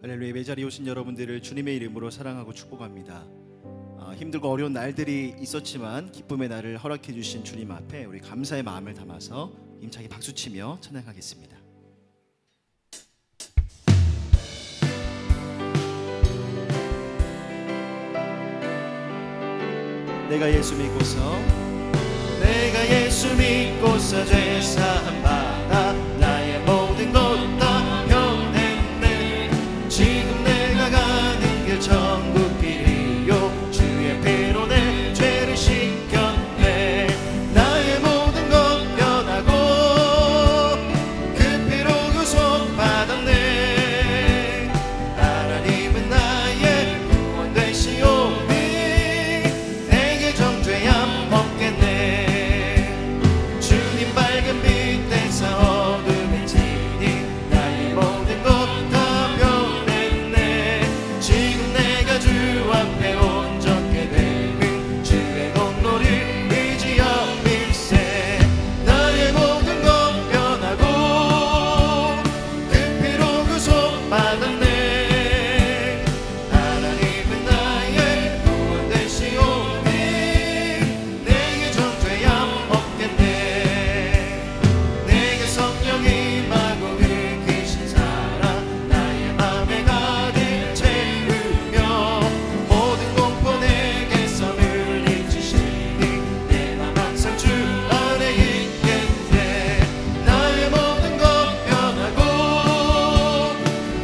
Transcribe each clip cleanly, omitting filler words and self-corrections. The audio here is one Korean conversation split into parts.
할렐루야. 예배 자리에 오신 여러분들을 주님의 이름으로 사랑하고 축복합니다. 힘들고 어려운 날들이 있었지만 기쁨의 날을 허락해 주신 주님 앞에 우리 감사의 마음을 담아서 힘차게 박수치며 찬양하겠습니다. 내가 예수 믿고서 죄 사함 받아 나의 모든 것 다 변했네. 지금 내가 가는 길 천국 길이요 주의 피로 내 죄를 씻겼네. 나의 모든 것 변하고 그 피로 구속 받았네. 하나님은 나의 구원 되시오니 내게 정죄함 없겠네. 주님 밝은 빛 대사 어둠의 지니 나의 모든 것 다 변했네. 지금 내가 주 앞에 온전케 되는 주의 공로를 의지하여 일세. 나의 모든 것 변하고 그 피로 구속 받았네. 하나님은 나의 구원 되시오니 내게 정죄함 없겠네. 내게 성령이 임하고 이끄신 사랑 나의 맘에 가득 채우며 모든 공포 내게서 물리치시니 내 맘 항상 주 안에 있겠네. 나의 모든 것 변하고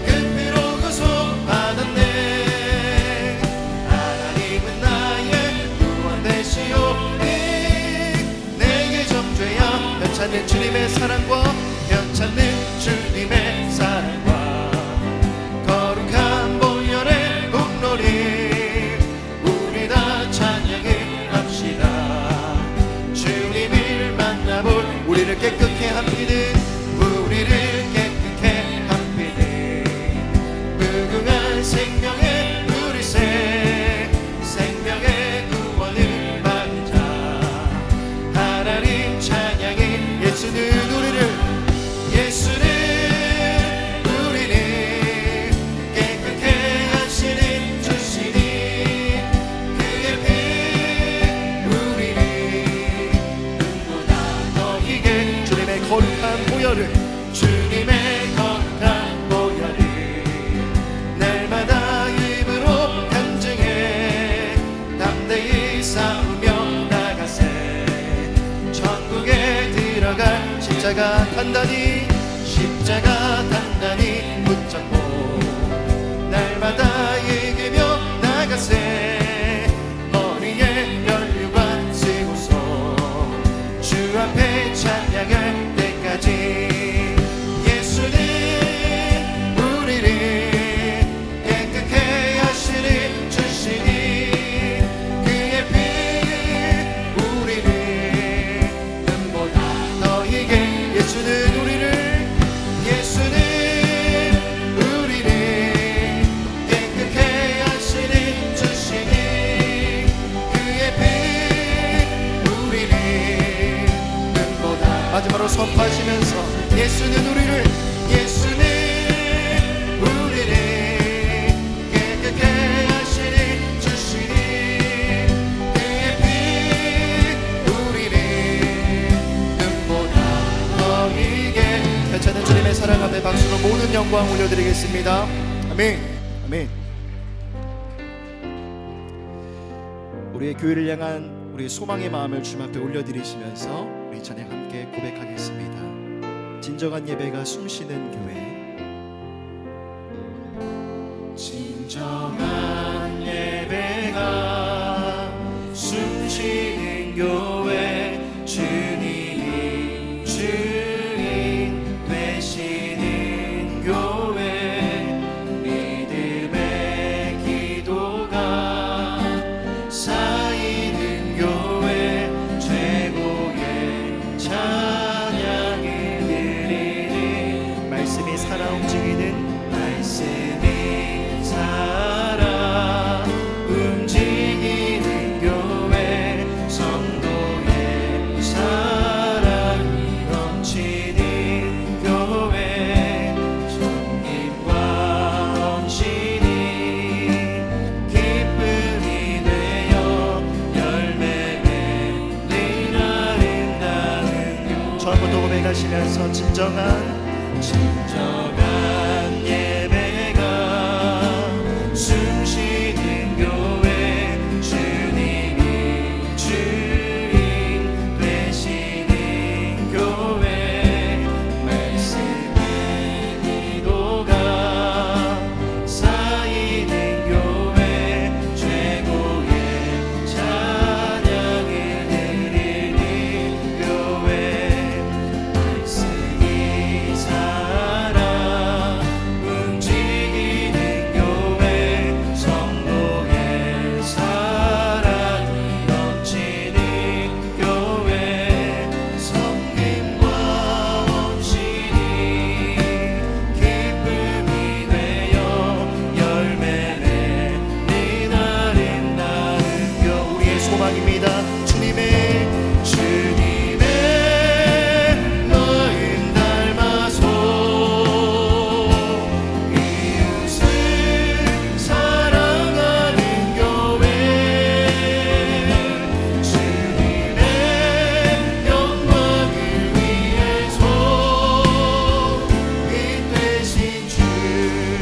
그 피로 구속 받았네. 하나님은 나의 구원 되시오니 내게 정죄함 변찮는 주님의 사랑과 변찮는 주님의 사랑과 거룩한 보혈의 공로를 우리 다 찬양을 합시다. 주님을 만나볼 우리를 깨끗게 합니는 우리를 깨끗게 합니는 무궁한 생명의 우리세 생명의 구원을 받은 자 하나님 찬양해. 예수는 우리를 깨끗게 하시는 주시니 그의 피 우리를 눈보다 더 이게 주님의 거룩한 보혈을 날마다 입으로 간증해 담대히 싸우며 나가세. 천국에 들어갈 십자가 단단히 붙잡고 날마다 이기며 나가세. 머리에 면류관 쓰고서 주 앞에 찬양할 때까지. 예수는 우리를 깨끗게 하시는 주시니 그의 피 우리를 눈보다 더 이게. 예수는 우리를 깨끗게 하시는 주시니 그의 피 우리를 눈보다. 마지막으로 선포하시면서 예수는 우리를 깨끗게 하시는 주시니 그의 피 우리를 눈보다 더 이게. 괜찮은 주님의 사랑 앞에 박수로 모든 영광 올려드리겠습니다. 아멘. 아멘. 우리의 교회를 향한 우리의 소망의 마음을 주님 앞에 올려드리시면서 우리 찬양 함께 고백하겠습니다. 진정한 예배가 숨쉬는 교회. 진정한 예배가 숨쉬는 교회. 주님이 주인 되시는 교회. 믿음의 기도가 쌓이는 교회. 최고의 찬양을 드리니 말씀이 주셔서 진정한 예배가 숨쉬는 교회 주님이 주인 되시는 교회 말씀의 기도가 쌓이는 교회 최고의 찬양을 드리는 교회 말씀이 살아 움직이는 교회 성도의 사랑이 넘치는 교회 섬김과 헌신이 기쁨이 되어 열매 맺는 아름다운 교회 우리의 소망입니다. 주님의 마음 닮아서 이웃을 사랑하는 교회 주님의 영광을 위해서 빛 되신 주님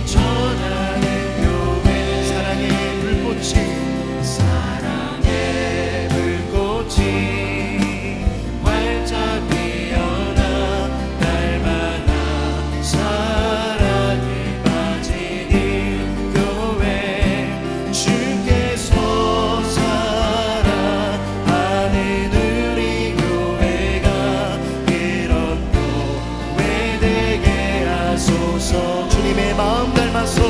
전하는 교회 사랑의 불꽃이 활짝 피어나 날마다 사랑에 빠지는 교회 주께서 사랑하는 우리 교회가 이런 교회 되게 하소서. 주님의 마음 닮아서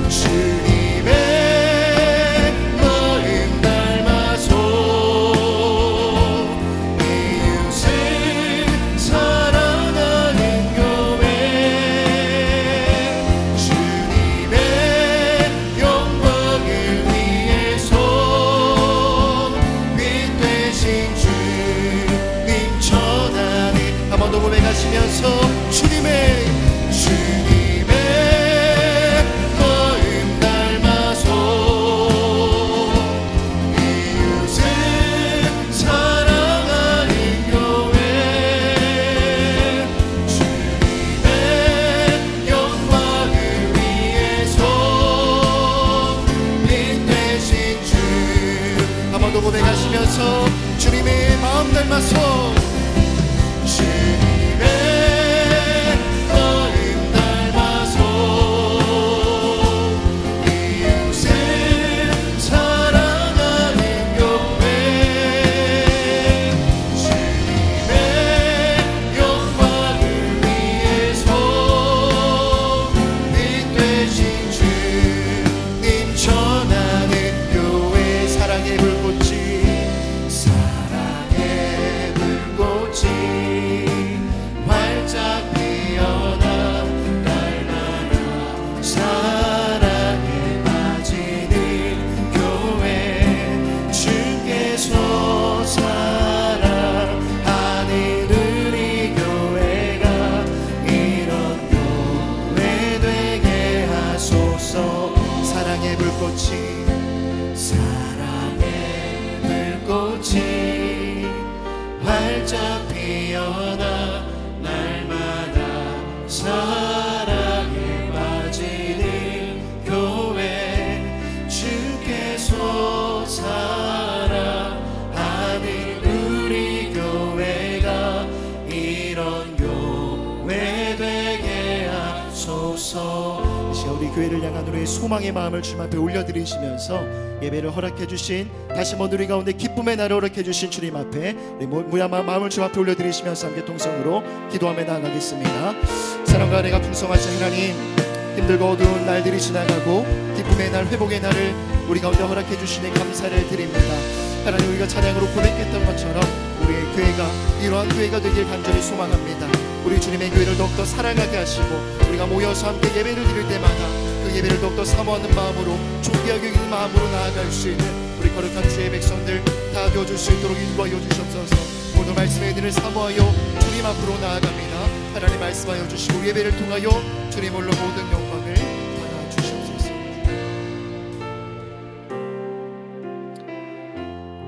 주님의 마음 닮아서 이웃을 사랑하는 교회 주님의 영광을 위해서 빛 되신 주님 전하는 한 번 더 고백하시면서 주님의 마음 닮아서 이웃을 사랑하는 교회 주님의 영광을 위해서 빛 되신 주 한 번 더 고백하시면서 주님의 마음 닮아서 주님의 마음 닮아서 이웃을 사랑하는 교회 주님의 영광을 위해서 빛 되신 주님 전하는 교회 사랑의 불꽃이 활짝 피어나 날마다 사랑에 빠지는 교회 주께서 사랑하는 우리 교회가 이런 교회 되게 하소서. 사랑의 불꽃이 활짝 피어나 날마다 사랑에 빠지는 교회 주께서 사랑하는 우리 교회가 이런 교회 되게 하소서. 이제 우리 교회를 향한 우리의 소망의 마음을 주님 앞에 올려드리시면서 예배를 허락해 주신 다시 한번 우리 가운데 기쁨의 날을 허락해 주신 주님 앞에 마음을 주님 앞에 올려드리시면서 함께 동성으로 기도하며 나아가겠습니다. 사랑과 은혜가 풍성하신 하나님, 힘들고 어두운 날들이 지나가고 기쁨의 날 회복의 날을 우리 가운데 허락해 주시니 감사를 드립니다. 하나님, 우리가 찬양으로 고백했던 것처럼 우리의 교회가 이러한 교회가 되길 간절히 소망합니다. 우리 주님의 교회를 더욱더 사랑하게 하시고 우리가 모여서 함께 예배를 드릴 때마다 그 예배를 더욱더 사모하는 마음으로 존귀하게 여기는 마음으로 나아갈 수 있는 우리 거룩한 주의 백성들 다 되어줄 수 있도록 인도하여 주시옵소서. 오늘 말씀의 은혜를 사모하여 주님 앞으로 나아갑니다. 하나님 말씀하여 주시고 예배를 통하여 주님 홀로 모든 영광을 받아 주시옵소서.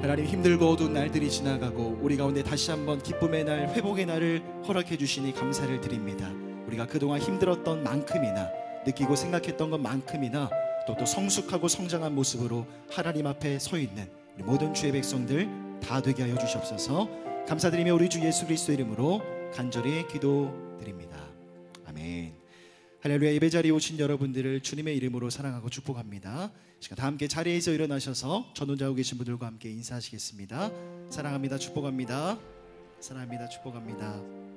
하나님, 힘들고 어두운 날들이 지나가고 우리 가운데 다시 한번 기쁨의 날, 회복의 날을 허락해 주시니 감사를 드립니다. 우리가 그동안 힘들었던 만큼이나 느끼고 생각했던 것만큼이나 또 성숙하고 성장한 모습으로 하나님 앞에 서 있는 우리 모든 주의 백성들 다 되게 하여 주시옵소서. 감사드리며 우리 주 예수 그리스도 이름으로 간절히 기도드립니다. 아멘. 할렐루야. 예배 자리에 오신 여러분들을 주님의 이름으로 사랑하고 축복합니다. 시간 다 함께 자리에서 일어나셔서 전혼자고 계신 분들과 함께 인사하시겠습니다. 사랑합니다. 축복합니다. 사랑합니다. 축복합니다.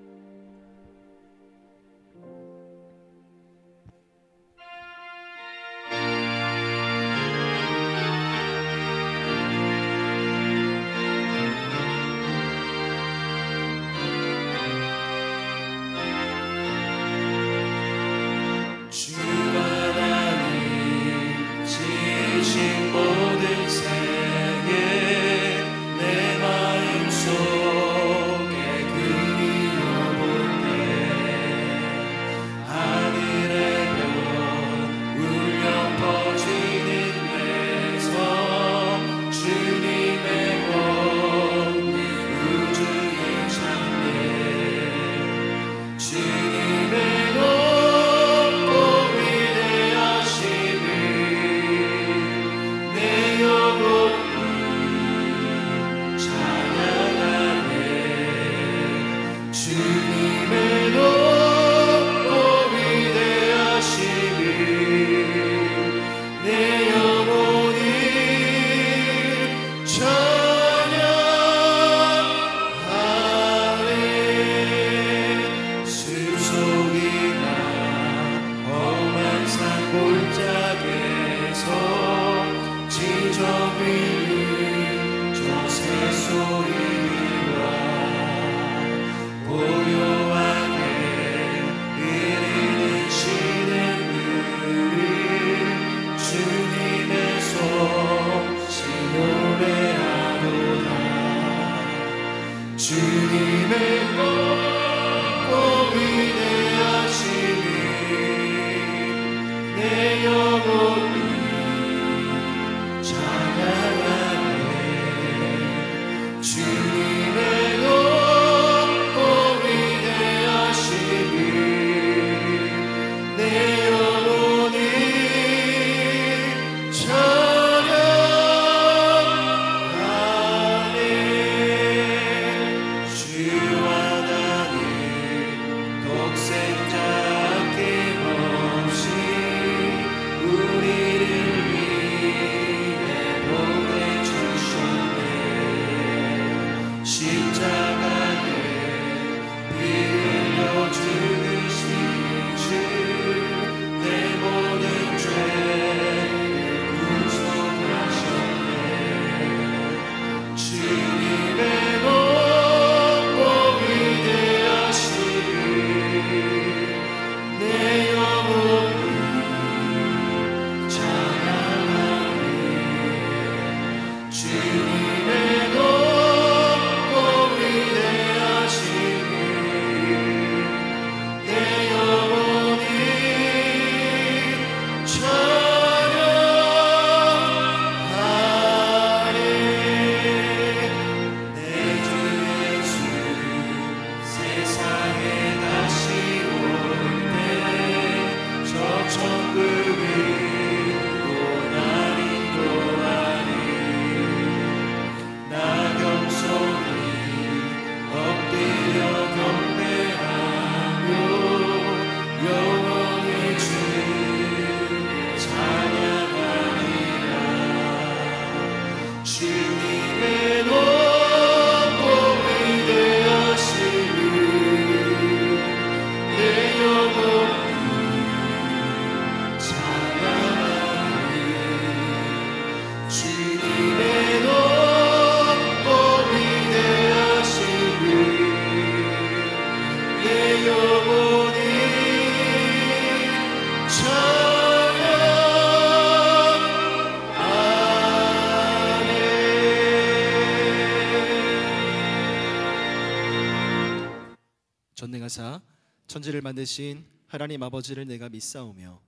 전능하사 천지를 만드신 하나님 아버지를 내가 믿사오며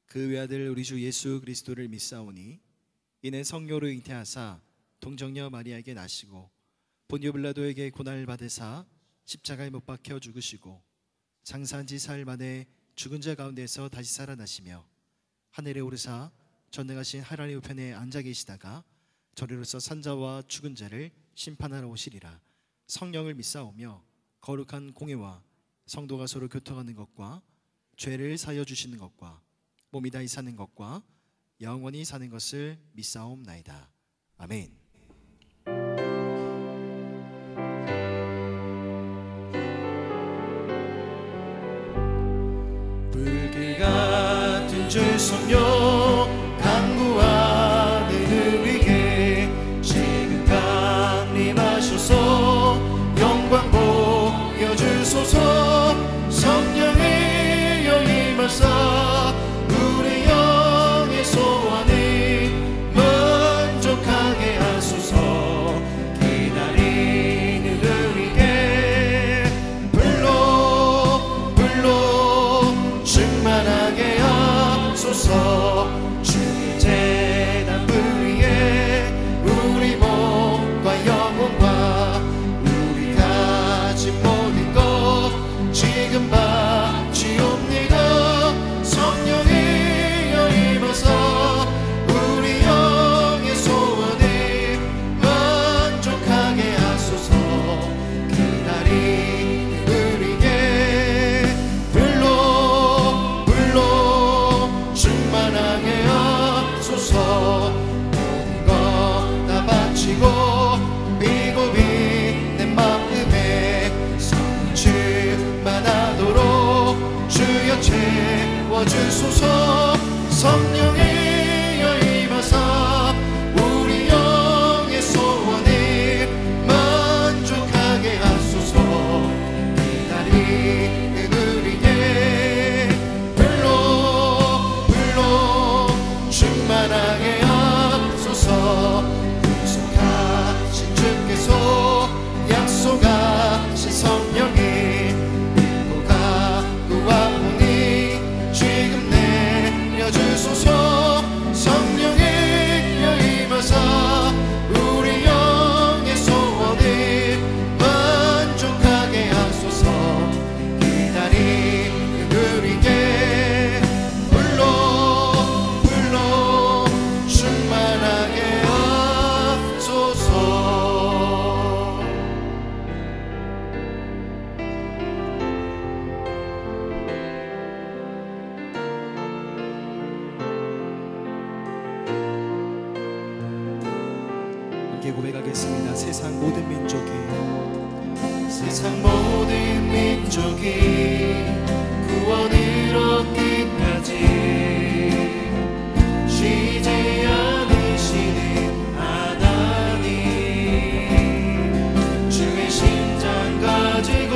그 외아들 우리 주 예수 그리스도를 믿사오니 이는 성령으로 잉태하사 동정녀 마리아에게 나시고 본디오 빌라도에게 고난을 받으사 십자가에 못 박혀 죽으시고 장사한 지 사흘 만에 죽은 자 가운데서 다시 살아나시며 하늘에 오르사 전능하신 하나님 우편에 앉아 계시다가 저리로서 산자와 죽은 자를 심판하러 오시리라. 성령을 믿사오며 거룩한 공회와 성도가 서로 교통하는 것과 죄를 사여 주시는 것과 몸이 다시 사는 것과 영원히 사는 것을 믿사옵나이다. 아멘. 불길 같은 주 성령 간구하는 우리에게 지금 강림하셔서 영광 보여주소서. 성령의 영임하사 우리 영의 소원을 만족하게 하소서. 기다리는 우리에게 불로 충만하게 하소서. 주의 재단 위에 우리 몸과 영혼과 우리 가진 모든 것 지금 바치옵니다. 성령의 영임하사 우리 영의 소원을 만족하게 하소서. 기다리는 우리에게 불로 충만하게 하소서. 모든 것 다 바치고 비고비 내 마음에 성령 충만하도록 주여 채워주소서. 성령의 영임하사 우리 영의 소원을 만족하게 하소서. 기다리는 우리에게 불로 충만하게 하소서. 약속하신 주께서 약속하신 성령이 믿고 가구하오니 지금 내려주소서. 성령의 영임하사 우리 영의 소원을 만족하게 하소서. 기다리는 우리에게 불로 충만하게 하소서. 함께 고백하겠습니다. 세상 모든 민족이 구원을 얻기까지 쉬지 않으시는 하나님, 주의 심장 가지고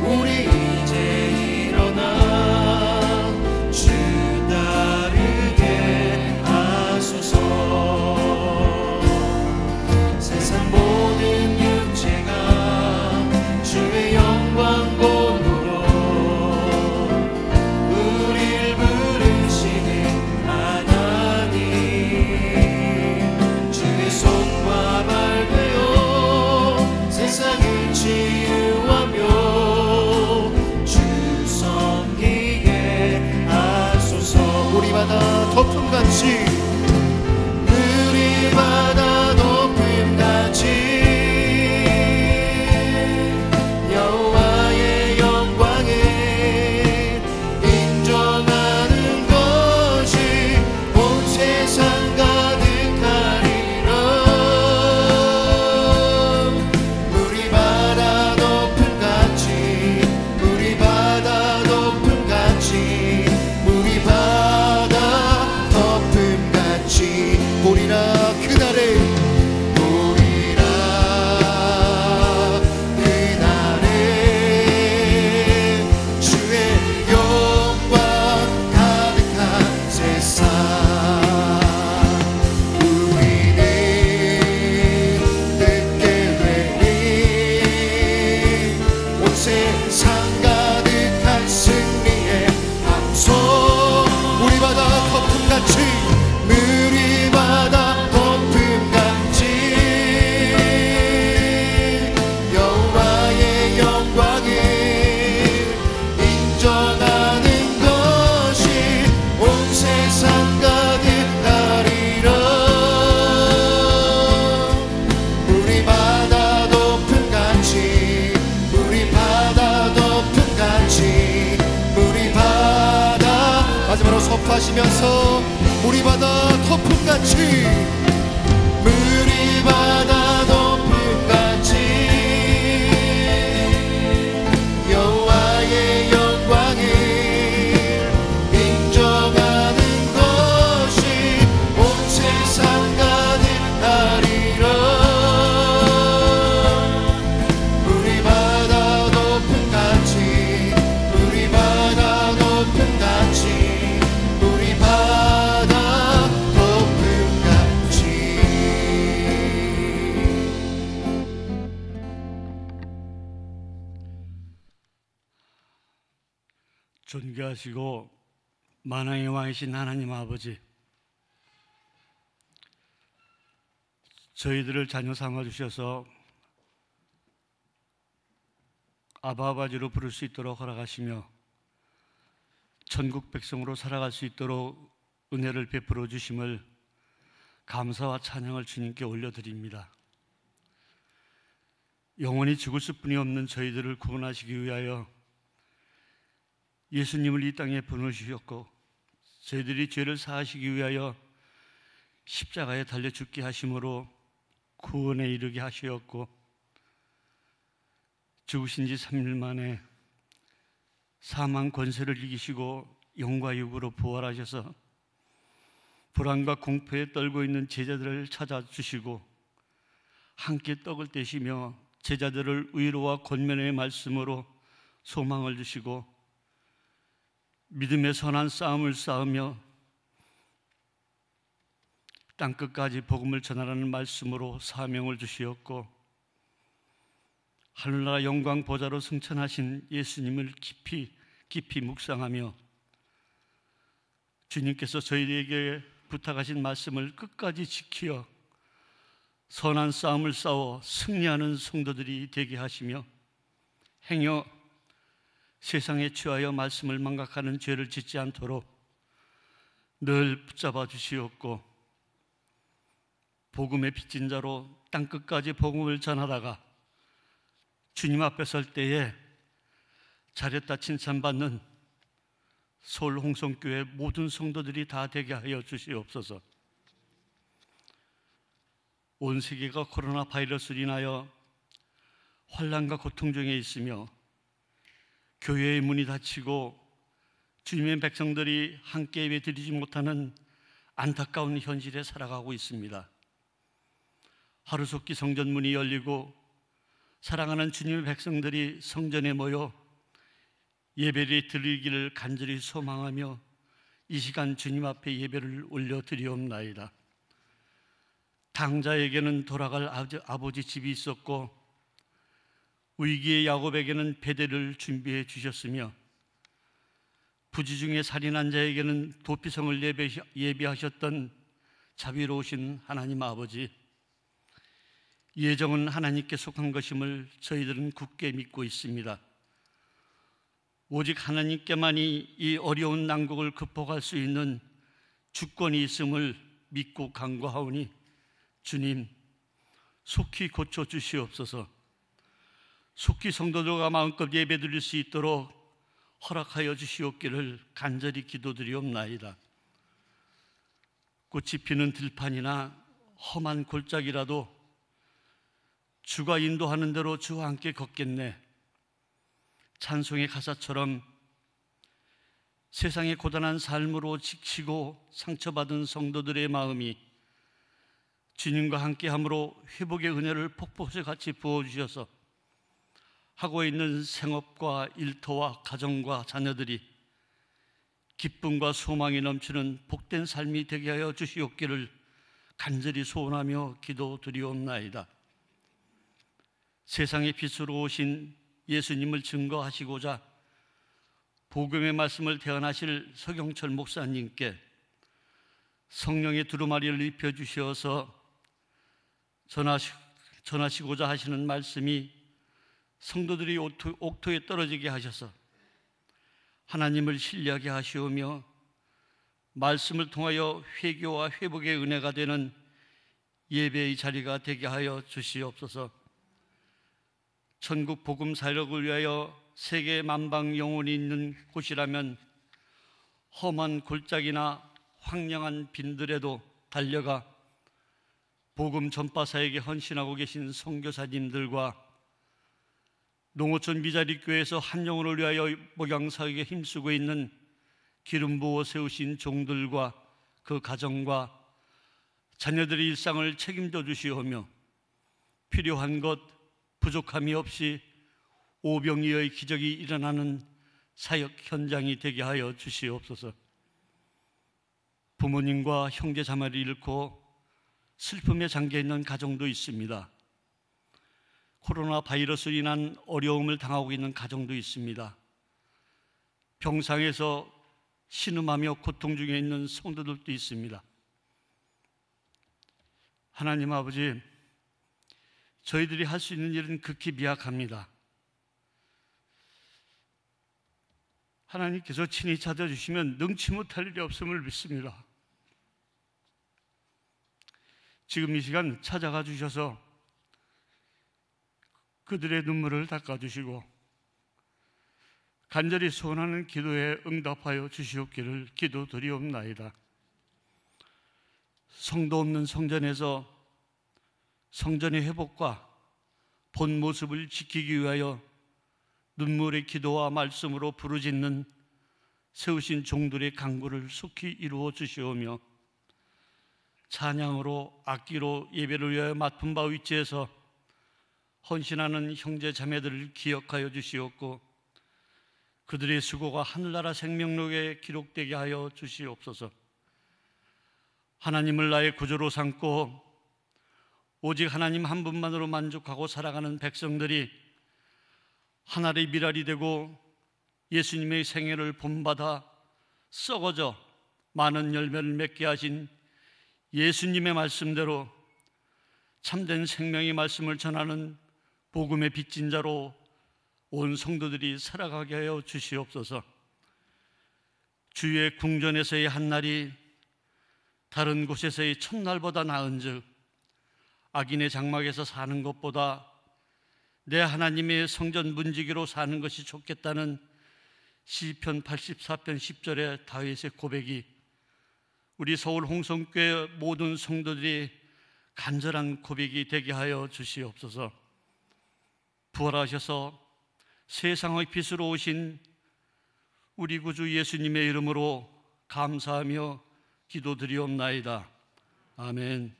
우리 이제 일어나 주 따르게 하소서. 세상 모든 육체가 주의 영광 보도록 우릴 부르시는 하나님, 주의 손과 발 되어 세상을 치유하며 주 섬기게 하소서. 우리 바다 덮음같이 우리 바다 덮음같이 여호와의 영광을 인정하는 것이 온 세상 가득하리라. 우리 바다 덮음같이 우리 바다 덮음같이 우리 바다 덮음같이 보리라 그날에 보리라 그날에 주의 영광 가득한 세상 우리는 듣게 되니 온 세상 가득한 승리의 함성. 우리 바다 덮음같이 우리 바다 기도하시면서 물이 바다 덮음같이 물이 바다 덮음같이 여호와의 영광을 인정하는 것이 온 세상 가득하리라. 물이 바다 덮음같이 물이 바다 덮음같이 물이 바다 덮음같이. 존귀하시고 만왕의 왕이신 하나님 아버지, 저희들을 자녀 삼아주셔서 아바아버지로 부를 수 있도록 허락하시며 천국 백성으로 살아갈 수 있도록 은혜를 베풀어 주심을 감사와 찬양을 주님께 올려드립니다. 영원히 죽을 수뿐이 없는 저희들을 구원하시기 위하여 예수님을 이 땅에 보내주셨고, 저희들이 죄를 사하시기 위하여 십자가에 달려 죽게 하심으로 구원에 이르게 하시었고, 죽으신 지 3일 만에 사망 권세를 이기시고 영과 육으로 부활하셔서 불안과 공포에 떨고 있는 제자들을 찾아주시고 함께 떡을 떼시며 제자들을 위로와 권면의 말씀으로 소망을 주시고 믿음의 선한 싸움을 싸우며 땅끝까지 복음을 전하라는 말씀으로 사명을 주시었고, 하늘나라 영광 보좌로 승천하신 예수님을 깊이 묵상하며 주님께서 저희에게 부탁하신 말씀을 끝까지 지키어 선한 싸움을 싸워 승리하는 성도들이 되게 하시며, 행여 세상에 취하여 말씀을 망각하는 죄를 짓지 않도록 늘 붙잡아 주시었고, 복음의 빚진 자로 땅끝까지 복음을 전하다가 주님 앞에 설 때에 잘했다 칭찬받는 서울 홍성교회 모든 성도들이 다 되게 하여 주시옵소서. 온 세계가 코로나 바이러스로 인하여 환난과 고통 중에 있으며 교회의 문이 닫히고 주님의 백성들이 함께 예배드리지 못하는 안타까운 현실에 살아가고 있습니다. 하루속히 성전 문이 열리고 사랑하는 주님의 백성들이 성전에 모여 예배를 드리기를 간절히 소망하며 이 시간 주님 앞에 예배를 올려드리옵나이다. 당자에게는 돌아갈 아버지 집이 있었고 위기의 야곱에게는 배대를 준비해 주셨으며 부지 중에 살인한 자에게는 도피성을 예비하셨던 자비로우신 하나님 아버지, 예정은 하나님께 속한 것임을 저희들은 굳게 믿고 있습니다. 오직 하나님께만이 이 어려운 난국을 극복할 수 있는 주권이 있음을 믿고 간구하오니 주님, 속히 고쳐주시옵소서. 속히 성도들과 마음껏 예배드릴 수 있도록 허락하여 주시옵기를 간절히 기도드리옵나이다. 꽃이 피는 들판이나 험한 골짜기라도 주가 인도하는 대로 주와 함께 걷겠네. 찬송의 가사처럼 세상의 고단한 삶으로 지치고 상처받은 성도들의 마음이 주님과 함께함으로 회복의 은혜를 폭포수 같이 부어주셔서 하고 있는 생업과 일터와 가정과 자녀들이 기쁨과 소망이 넘치는 복된 삶이 되게 하여 주시옵기를 간절히 소원하며 기도드리옵나이다. 세상의 빛으로 오신 예수님을 증거하시고자 복음의 말씀을 대언하실 서경철 목사님께 성령의 두루마리를 입혀주셔서 전하시고자 하시는 말씀이 성도들이 옥토에 떨어지게 하셔서 하나님을 신뢰하게 하시오며 말씀을 통하여 회개와 회복의 은혜가 되는 예배의 자리가 되게 하여 주시옵소서. 천국 복음 사역을 위하여 세계 만방 영혼이 있는 곳이라면 험한 골짜기나 황량한 빈들에도 달려가 복음 전파사에게 헌신하고 계신 선교사님들과 농어촌 미자립교회에서 한 영혼을 위하여 목양사역에 힘쓰고 있는 기름 부어 세우신 종들과 그 가정과 자녀들의 일상을 책임져 주시오며 필요한 것 부족함이 없이 오병이어의 기적이 일어나는 사역 현장이 되게 하여 주시옵소서. 부모님과 형제 자매를 잃고 슬픔에 잠겨 있는 가정도 있습니다. 코로나 바이러스로 인한 어려움을 당하고 있는 가정도 있습니다. 병상에서 신음하며 고통 중에 있는 성도들도 있습니다. 하나님 아버지, 저희들이 할 수 있는 일은 극히 미약합니다. 하나님께서 친히 찾아주시면 능치 못할 일이 없음을 믿습니다. 지금 이 시간 찾아가 주셔서 그들의 눈물을 닦아주시고 간절히 소원하는 기도에 응답하여 주시옵기를 기도드리옵나이다. 성도 없는 성전에서 성전의 회복과 본 모습을 지키기 위하여 눈물의 기도와 말씀으로 부르짖는 세우신 종들의 간구를 속히 이루어 주시오며 찬양으로 악기로 예배를 위하여 맡은 바 위치에서 헌신하는 형제 자매들을 기억하여 주시옵고 그들의 수고가 하늘나라 생명록에 기록되게 하여 주시옵소서. 하나님을 나의 구주로 삼고 오직 하나님 한 분만으로 만족하고 살아가는 백성들이 하나의 미랄이 되고 예수님의 생애를 본받아 썩어져 많은 열매를 맺게 하신 예수님의 말씀대로 참된 생명의 말씀을 전하는 복음의 빚진 자로 온 성도들이 살아가게 하여 주시옵소서. 주의 궁전에서의 한날이 다른 곳에서의 첫날보다 나은즉 악인의 장막에서 사는 것보다 내 하나님의 성전 문지기로 사는 것이 좋겠다는 시편 84편 10절의 다윗의 고백이 우리 서울 홍성교회 모든 성도들이 간절한 고백이 되게 하여 주시옵소서. 부활하셔서 세상의 빛으로 오신 우리 구주 예수님의 이름으로 감사하며 기도드리옵나이다. 아멘.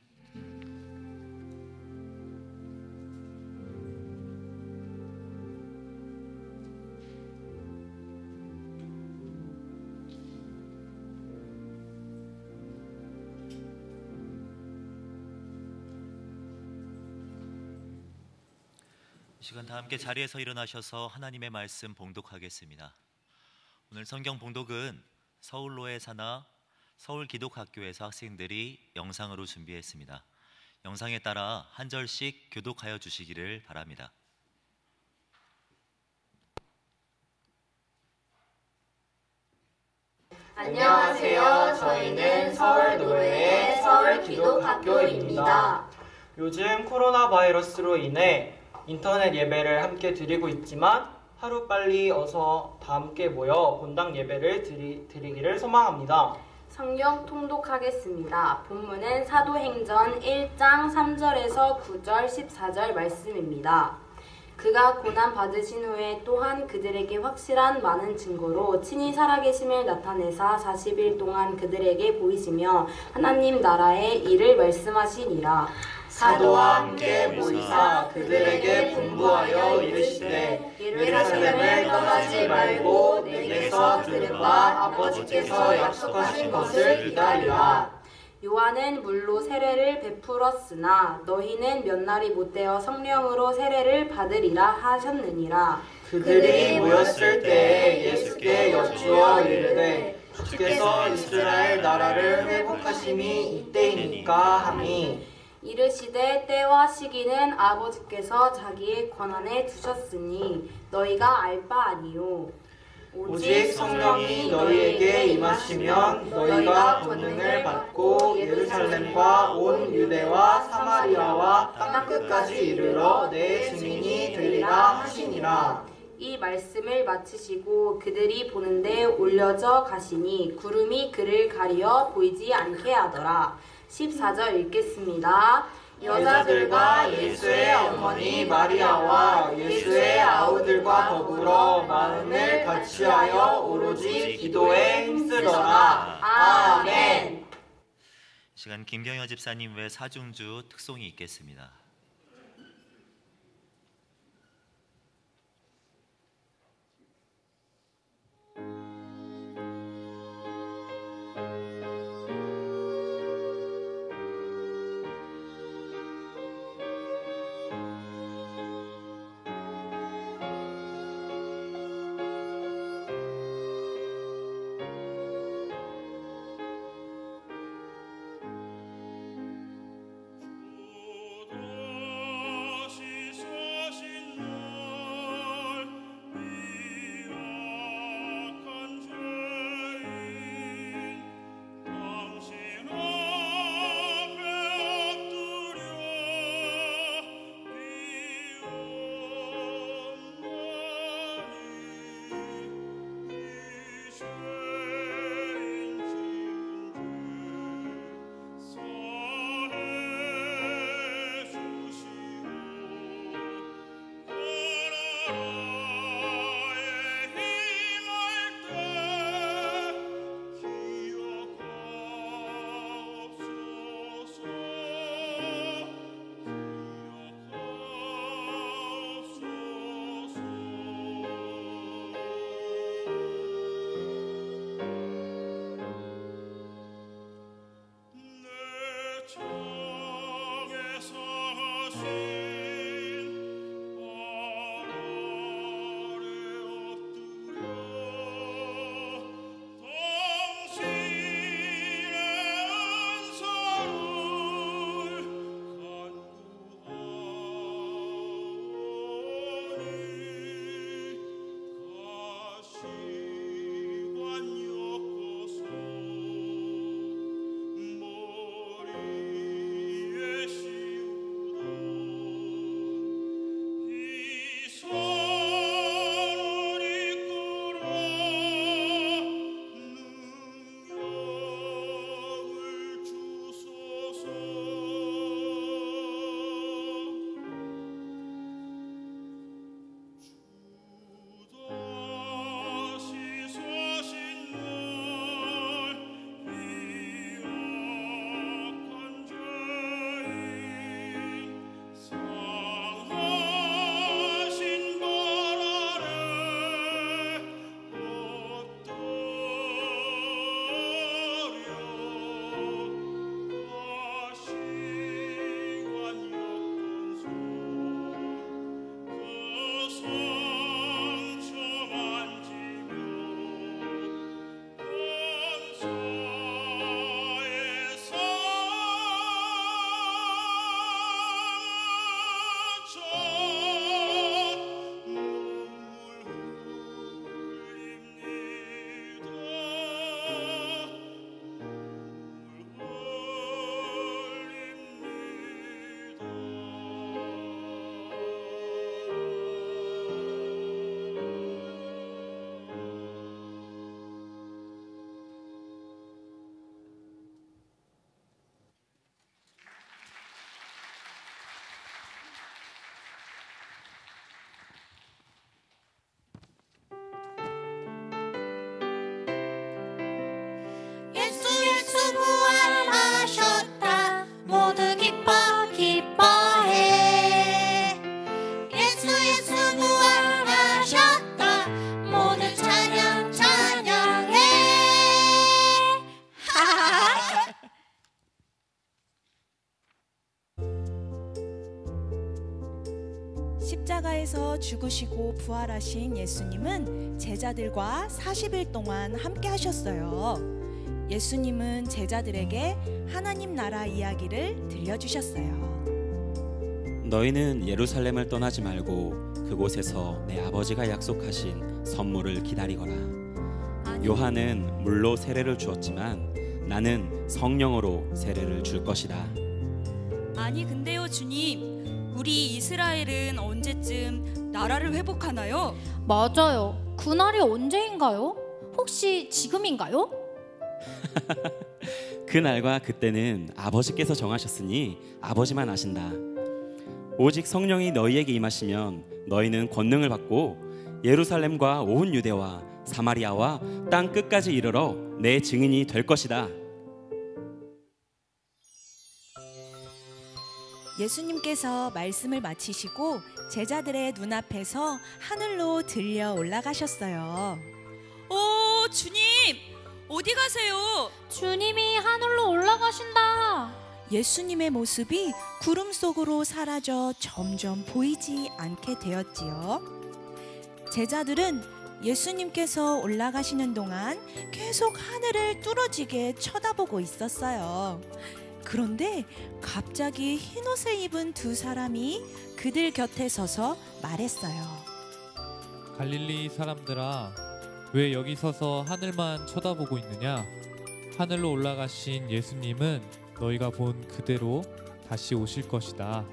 이 시간 다 함께 자리에서 일어나셔서 하나님의 말씀 봉독하겠습니다. 오늘 성경 봉독은 서울로의 산하 서울기독학교에서 학생들이 영상으로 준비했습니다. 영상에 따라 한 절씩 교독하여 주시기를 바랍니다. 안녕하세요. 저희는 서울노래의 서울기독학교입니다. 요즘 코로나 바이러스로 인해 인터넷 예배를 함께 드리고 있지만 하루빨리 어서 다 함께 모여 본당 예배를 드리기를 소망합니다. 성경 통독하겠습니다. 본문은 사도행전 1장 3절에서 9절 14절 말씀입니다. 그가 고난 받으신 후에 또한 그들에게 확실한 많은 증거로 친히 살아계심을 나타내사 40일 동안 그들에게 보이시며 하나님 나라의 일을 말씀하시니라. 사도와 함께 모이사 그들에게 분부하여 이르시되 예루살렘을 떠나지 말고 내게서 들은 바 아버지께서 약속하신 것을 기다리라. 요한은 물로 세례를 베풀었으나 너희는 몇 날이 못되어 성령으로 세례를 받으리라 하셨느니라. 그들이 모였을 때에 예수께 여쭈어 이르되 주께서 이스라엘 나라를 회복하심이 이때이니까 하니 이르시되 때와 시기는 아버지께서 자기의 권한에 두셨으니 너희가 알 바 아니요 오직 성령이 너희에게 임하시면 너희가 권능을 받고 예루살렘과 온 유대와 사마리아와 땅끝까지 이르러 내 증인이 되리라 하시니라. 이 말씀을 마치시고 그들이 보는데 올려져 가시니 구름이 그를 가리어 보이지 않게 하더라. 14절 읽겠습니다. 여자들과 예수의 어머니 마리아와 예수의 아우들과 더불어 마음을 같이하여 오로지 기도에 힘쓰더라. 아멘. 이 시간 김경여 집사님 외 사중주 특송이 있겠습니다. 십자가에서 죽으시고 부활하신 예수님은 제자들과 40일 동안 함께 하셨어요. 예수님은 제자들에게 하나님 나라 이야기를 들려주셨어요. 너희는 예루살렘을 떠나지 말고 그곳에서 내 아버지가 약속하신 선물을 기다리거라. 요한은 물로 세례를 주었지만 나는 성령으로 세례를 줄 것이다. 아니 근데요 주님, 우리 이스라엘은 언제쯤 나라를 회복하나요? 맞아요. 그날이 언제인가요? 혹시 지금인가요? 그날과 그때는 아버지께서 정하셨으니 아버지만 아신다. 오직 성령이 너희에게 임하시면 너희는 권능을 받고 예루살렘과 온 유대와 사마리아와 땅 끝까지 이르러 내 증인이 될 것이다. 예수님께서 말씀을 마치시고 제자들의 눈앞에서 하늘로 들려 올라가셨어요. 오, 주님! 어디 가세요? 주님이 하늘로 올라가신다. 예수님의 모습이 구름 속으로 사라져 점점 보이지 않게 되었지요. 제자들은 예수님께서 올라가시는 동안 계속 하늘을 뚫어지게 쳐다보고 있었어요. 그런데 갑자기 흰옷을 입은 두 사람이 그들 곁에 서서 말했어요. 갈릴리 사람들아, 왜 여기 서서 하늘만 쳐다보고 있느냐? 하늘로 올라가신 예수님은 너희가 본 그대로 다시 오실 것이다.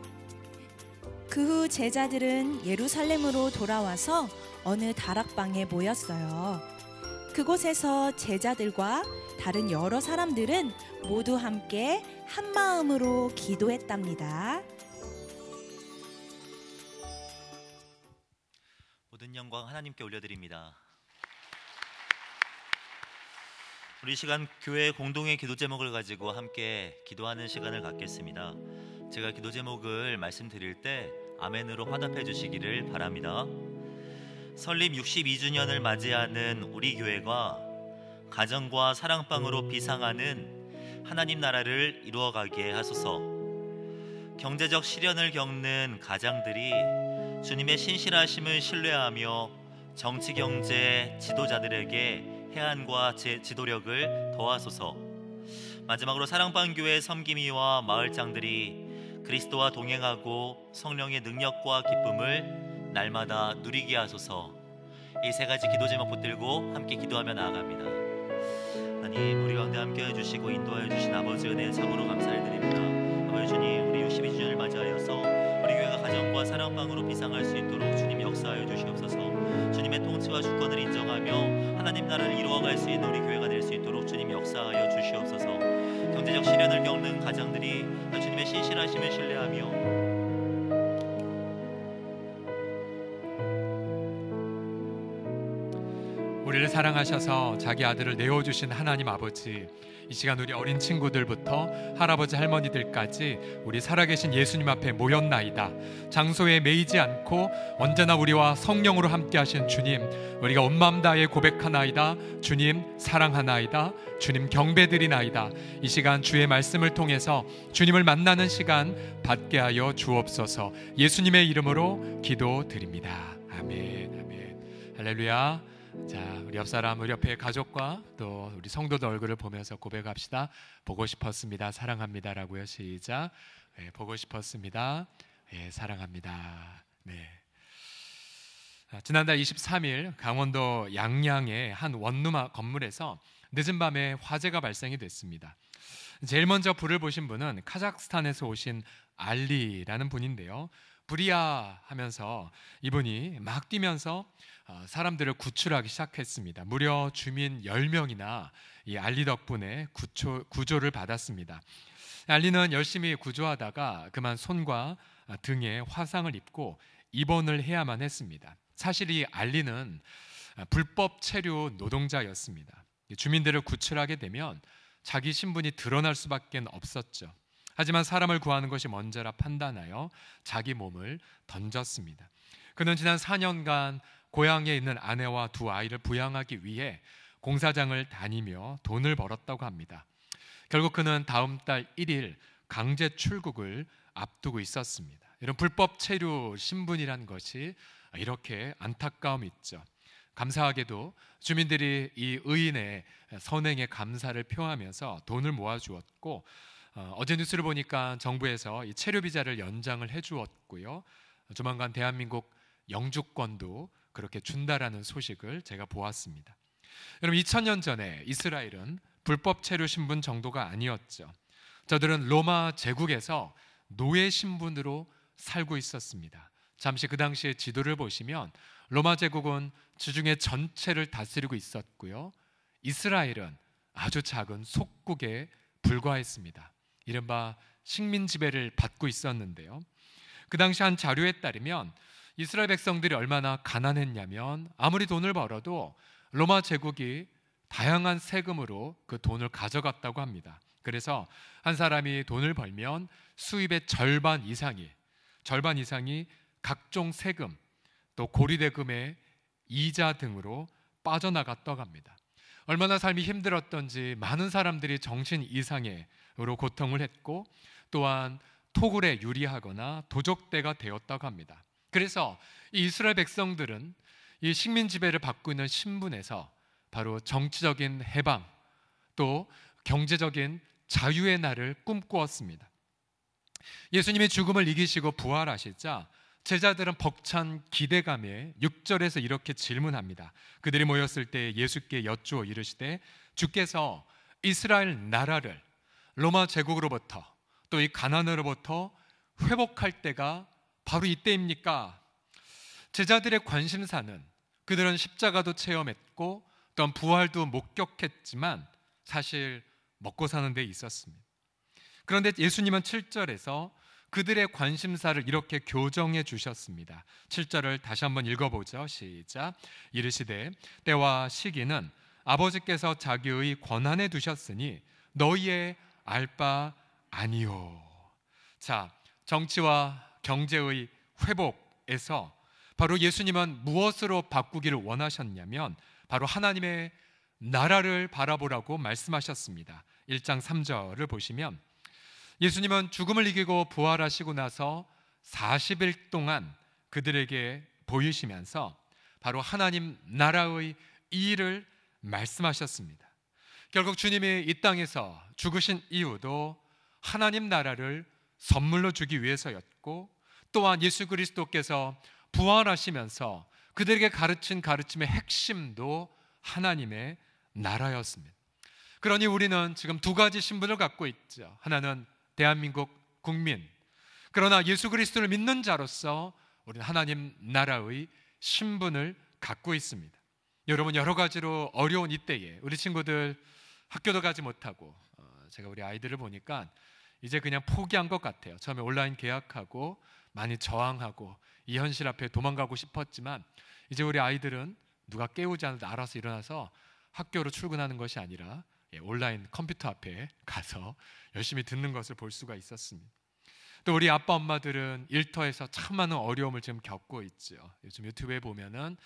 그 후 제자들은 예루살렘으로 돌아와서 어느 다락방에 모였어요. 그곳에서 제자들과 다른 여러 사람들은 모두 함께 한 마음으로 기도했답니다. 모든 영광 하나님께 올려드립니다. 우리 시간 교회 공동의 기도 제목을 가지고 함께 기도하는 시간을 갖겠습니다. 제가 기도 제목을 말씀드릴 때 아멘으로 화답해 주시기를 바랍니다. 설립 62주년을 맞이하는 우리 교회가 가정과 사랑방으로 비상하는 하나님 나라를 이루어가게 하소서. 경제적 시련을 겪는 가장들이 주님의 신실하심을 신뢰하며 정치 경제 지도자들에게 해안과 지도력을 더하소서. 마지막으로 사랑방 교회 섬김이와 마을장들이 그리스도와 동행하고 성령의 능력과 기쁨을 날마다 누리게 하소서. 이 세 가지 기도 제목 붙들고 함께 기도하며 나아갑니다. 하나님, 우리 가운데 함께 해주시고 인도하여 주신 아버지 은혜 참으로 감사를 드립니다. 아버지 주님, 우리 62주년을 맞이하여서 우리 교회가 가정과 사랑방으로 비상할 수 있도록 주님 역사하여 주시옵소서. 주님의 통치와 주권을 인정하며 하나님 나라를 이루어갈 수 있는 우리 교회가 될 수 있도록 주님 역사하여 주시옵소서. 경제적 시련을 겪는 가정들이 주님의 신실하심을 신뢰하며 우리를 사랑하셔서 자기 아들을 내어주신 하나님 아버지, 이 시간 우리 어린 친구들부터 할아버지 할머니들까지 우리 살아계신 예수님 앞에 모였나이다. 장소에 매이지 않고 언제나 우리와 성령으로 함께 하신 주님, 우리가 온 마음 다해 고백하나이다. 주님 사랑하나이다. 주님 경배드리나이다. 이 시간 주의 말씀을 통해서 주님을 만나는 시간 받게 하여 주옵소서. 예수님의 이름으로 기도드립니다. 아멘. 아멘. 할렐루야. 자, 우리 옆 사람, 우리 옆에 가족과 또 우리 성도들 얼굴을 보면서 고백합시다. 보고 싶었습니다. 사랑합니다라고요. 시작. 네, 보고 싶었습니다. 네, 사랑합니다. 네. 지난달 23일 강원도 양양의 한 원룸 건물에서 늦은 밤에 화재가 발생이 됐습니다. 제일 먼저 불을 보신 분은 카자흐스탄에서 오신 알리라는 분인데요. 불이야 하면서 이분이 막 뛰면서 사람들을 구출하기 시작했습니다. 무려 주민 10명이나 이 알리 덕분에 구조를 받았습니다. 알리는 열심히 구조하다가 그만 손과 등에 화상을 입고 입원을 해야만 했습니다. 사실 이 알리는 불법 체류 노동자였습니다. 주민들을 구출하게 되면 자기 신분이 드러날 수밖에 없었죠. 하지만 사람을 구하는 것이 먼저라 판단하여 자기 몸을 던졌습니다. 그는 지난 4년간 고향에 있는 아내와 두 아이를 부양하기 위해 공사장을 다니며 돈을 벌었다고 합니다. 결국 그는 다음 달 1일 강제 출국을 앞두고 있었습니다. 이런 불법 체류 신분이란 것이 이렇게 안타까움이 있죠. 감사하게도 주민들이 이 의인의 선행에 감사를 표하면서 돈을 모아주었고, 어제 뉴스를 보니까 정부에서 이 체류 비자를 연장을 해주었고요. 조만간 대한민국 영주권도 그렇게 준다라는 소식을 제가 보았습니다. 여러분, 2000년 전에 이스라엘은 불법 체류 신분 정도가 아니었죠. 저들은 로마 제국에서 노예 신분으로 살고 있었습니다. 잠시 그 당시의 지도를 보시면 로마 제국은 지중해 전체를 다스리고 있었고요. 이스라엘은 아주 작은 속국에 불과했습니다. 이른바 식민 지배를 받고 있었는데요. 그 당시 한 자료에 따르면 이스라엘 백성들이 얼마나 가난했냐면 아무리 돈을 벌어도 로마 제국이 다양한 세금으로 그 돈을 가져갔다고 합니다. 그래서 한 사람이 돈을 벌면 수입의 절반 이상이 각종 세금, 또 고리대금의 이자 등으로 빠져나갔다고 합니다. 얼마나 삶이 힘들었던지 많은 사람들이 정신 이상으로 고통을 했고 또한 토굴에 유리하거나 도적대가 되었다고 합니다. 그래서 이 이스라엘 백성들은 이 식민 지배를 받고 있는 신분에서 바로 정치적인 해방 또 경제적인 자유의 날을 꿈꾸었습니다. 예수님이 죽음을 이기시고 부활하시자 제자들은 벅찬 기대감에 6절에서 이렇게 질문합니다. 그들이 모였을 때 예수께 여쭈어 이르시되 주께서 이스라엘 나라를 로마 제국으로부터 또 이 가나안으로부터 회복할 때가 바로 이때입니까? 제자들의 관심사는 그들은 십자가도 체험했고 또한 부활도 목격했지만 사실 먹고 사는 데 있었습니다. 그런데 예수님은 7절에서 그들의 관심사를 이렇게 교정해 주셨습니다. 7절을 다시 한번 읽어보죠. 시작. 이르시되 때와 시기는 아버지께서 자기의 권한에 두셨으니 너희의 알 바 아니요. 자, 정치와 경제의 회복에서 바로 예수님은 무엇으로 바꾸기를 원하셨냐면 바로 하나님의 나라를 바라보라고 말씀하셨습니다. 1장 3절을 보시면 예수님은 죽음을 이기고 부활하시고 나서 40일 동안 그들에게 보이시면서 바로 하나님 나라의 일을 말씀하셨습니다. 결국 주님이 이 땅에서 죽으신 이유도 하나님 나라를 선물로 주기 위해서였고 또한 예수 그리스도께서 부활하시면서 그들에게 가르친 가르침의 핵심도 하나님의 나라였습니다. 그러니 우리는 지금 두 가지 신분을 갖고 있죠. 하나는 대한민국 국민, 그러나 예수 그리스도를 믿는 자로서 우리는 하나님 나라의 신분을 갖고 있습니다. 여러분, 여러 가지로 어려운 이때에 우리 친구들 학교도 가지 못하고 제가 우리 아이들을 보니까 이제 그냥 포기한 것 같아요. 처음에 온라인 계약하고 많이 저항하고 이 현실 앞에 도망가고 싶었지만 이제 우리 아이들은 누가 깨우지 않아도 알아서 일어나서 학교로 출근하는 것이 아니라 온라인 컴퓨터 앞에 가서 열심히 듣는 것을 볼 수가 있었습니다. 또 우리 아빠 엄마들은 일터에서 참 많은 어려움을 지금 겪고 있죠. 요즘 유튜브에 보면은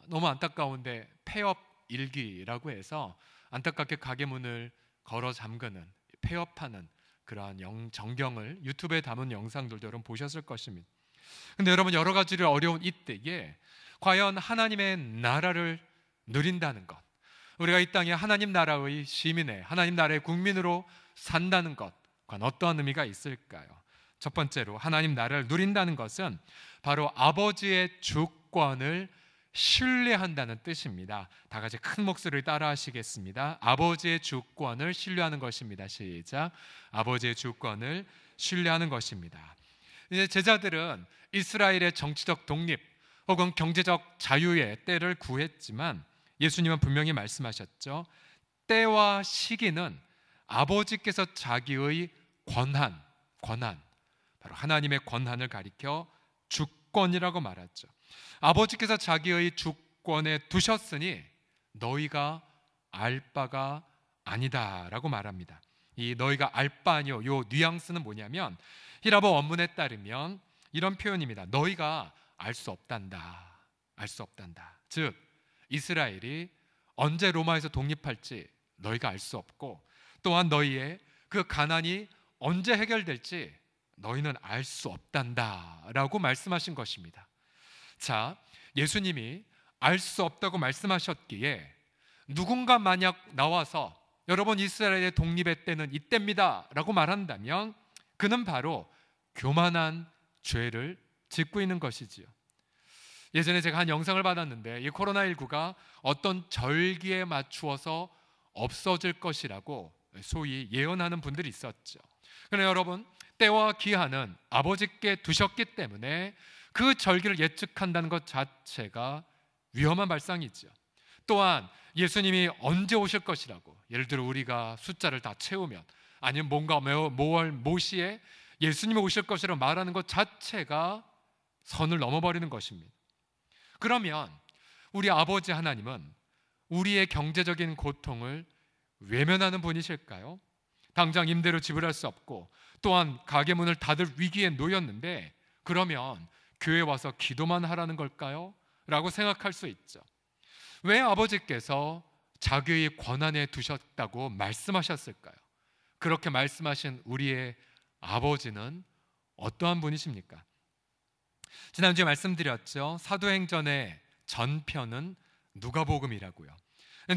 너무 안타까운데 폐업 일기라고 해서 안타깝게 가게 문을 걸어 잠그는 폐업하는 그러한 정경을 유튜브에 담은 영상들도 여러분 보셨을 것입니다. 근데 여러분, 여러 가지로 어려운 이때에 과연 하나님의 나라를 누린다는 것, 우리가 이 땅에 하나님 나라의 시민에 하나님 나라의 국민으로 산다는 것, 과연 어떠한 의미가 있을까요? 첫 번째로 하나님 나라를 누린다는 것은 바로 아버지의 주권을 신뢰한다는 뜻입니다. 다 같이 큰 목소리를 따라 하시겠습니다. 아버지의 주권을 신뢰하는 것입니다. 시작. 아버지의 주권을 신뢰하는 것입니다. 이제 제자들은 이스라엘의 정치적 독립 혹은 경제적 자유의 때를 구했지만 예수님은 분명히 말씀하셨죠. 때와 시기는 아버지께서 자기의 권한, 바로 하나님의 권한을 가리켜 주권이라고 말하죠. 아버지께서 자기의 주권에 두셨으니 너희가 알 바가 아니다라고 말합니다. 이 너희가 알 바 아니요, 요 뉘앙스는 뭐냐면 히라보 원문에 따르면 이런 표현입니다. 너희가 알 수 없단다. 알 수 없단다. 즉 이스라엘이 언제 로마에서 독립할지 너희가 알 수 없고 또한 너희의 그 가난이 언제 해결될지 너희는 알 수 없단다라고 말씀하신 것입니다. 자, 예수님이 알 수 없다고 말씀하셨기에 누군가 만약 나와서 여러분 이스라엘의 독립의 때는 이때입니다 라고 말한다면 그는 바로 교만한 죄를 짓고 있는 것이지요. 예전에 제가 한 영상을 받았는데 이 코로나19가 어떤 절기에 맞추어서 없어질 것이라고 소위 예언하는 분들이 있었죠. 그러나 여러분, 때와 기한은 아버지께 두셨기 때문에 그 절기를 예측한다는 것 자체가 위험한 발상이죠. 또한 예수님이 언제 오실 것이라고, 예를 들어 우리가 숫자를 다 채우면, 아니면 뭔가 모시에 예수님이 오실 것이라고 말하는 것 자체가 선을 넘어버리는 것입니다. 그러면 우리 아버지 하나님은 우리의 경제적인 고통을 외면하는 분이실까요? 당장 임대료 지불할 수 없고 또한 가게 문을 닫을 위기에 놓였는데 그러면 교회 와서 기도만 하라는 걸까요? 라고 생각할 수 있죠. 왜 아버지께서 자기의 권한에 두셨다고 말씀하셨을까요? 그렇게 말씀하신 우리의 아버지는 어떠한 분이십니까? 지난주에 말씀드렸죠. 사도행전의 전편은 누가복음이라고요.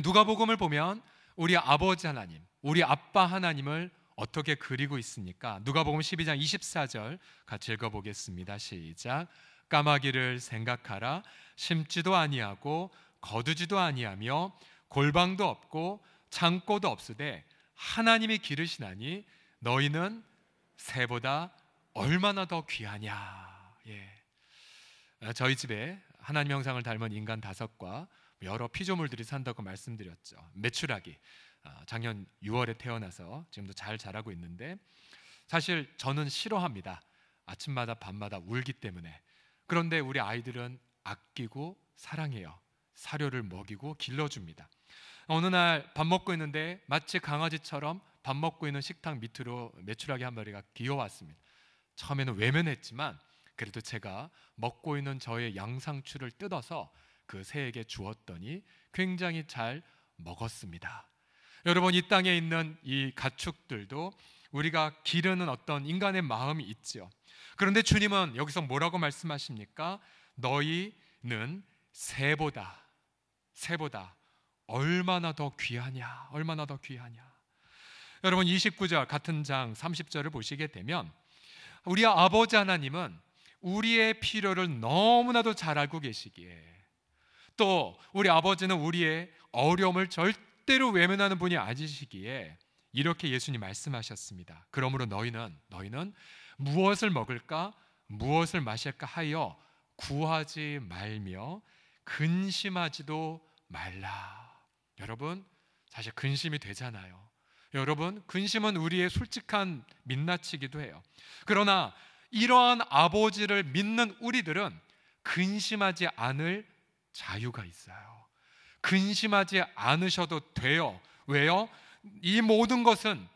누가복음을 보면 우리 아버지 하나님, 우리 아빠 하나님을 어떻게 그리고 있습니까? 누가복음 12장 24절 같이 읽어보겠습니다. 시작. 까마귀를 생각하라. 심지도 아니하고 거두지도 아니하며 골방도 없고 창고도 없으되 하나님이 기르시나니 너희는 새보다 얼마나 더 귀하냐. 저희 집에 하나님 형상을 닮은 인간 5과 여러 피조물들이 산다고 말씀드렸죠. 메추라기 작년 6월에 태어나서 지금도 잘 자라고 있는데 사실 저는 싫어합니다. 아침마다 밤마다 울기 때문에. 그런데 우리 아이들은 아끼고 사랑해요. 사료를 먹이고 길러줍니다. 어느 날 밥 먹고 있는데 마치 강아지처럼 밥 먹고 있는 식탁 밑으로 메추라기 한 마리가 기어왔습니다. 처음에는 외면했지만 그래도 제가 먹고 있는 저의 양상추를 뜯어서 그 새에게 주었더니 굉장히 잘 먹었습니다. 여러분, 이 땅에 있는 이 가축들도 우리가 기르는 어떤 인간의 마음이 있죠. 그런데 주님은 여기서 뭐라고 말씀하십니까? 너희는 새보다 얼마나 더 귀하냐, 얼마나 더 귀하냐. 여러분, 29절 같은 장 30절을 보시게 되면 우리 아버지 하나님은 우리의 필요를 너무나도 잘 알고 계시기에, 또 우리 아버지는 우리의 어려움을 절대로 외면하는 분이 아니시기에 이렇게 예수님 말씀하셨습니다. 그러므로 너희는 무엇을 먹을까 무엇을 마실까 하여 구하지 말며 근심하지도 말라. 여러분, 사실 근심이 되잖아요. 여러분, 근심은 우리의 솔직한 민낯이기도 해요. 그러나 이러한 아버지를 믿는 우리들은 근심하지 않을 자유가 있어요. 근심하지 않으셔도 돼요. 왜요? 이 모든 것은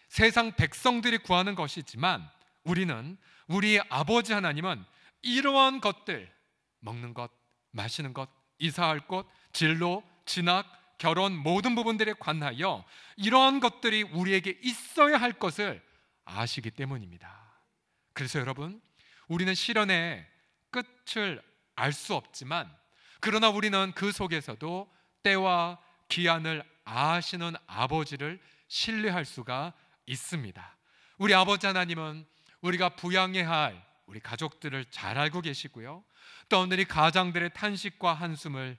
세상 백성들이 구하는 것이지만 우리 아버지 하나님은 이러한 것들, 먹는 것, 마시는 것, 이사할 곳, 진로, 진학, 결혼 모든 부분들에 관하여 이러한 것들이 우리에게 있어야 할 것을 아시기 때문입니다. 그래서 여러분, 우리는 시련의 끝을 알 수 없지만 그러나 우리는 그 속에서도 때와 기한을 아시는 아버지를 신뢰할 수가 있습니다. 우리 아버지 하나님은 우리가 부양해야 할 우리 가족들을 잘 알고 계시고요, 또 오늘 이 가장들의 탄식과 한숨을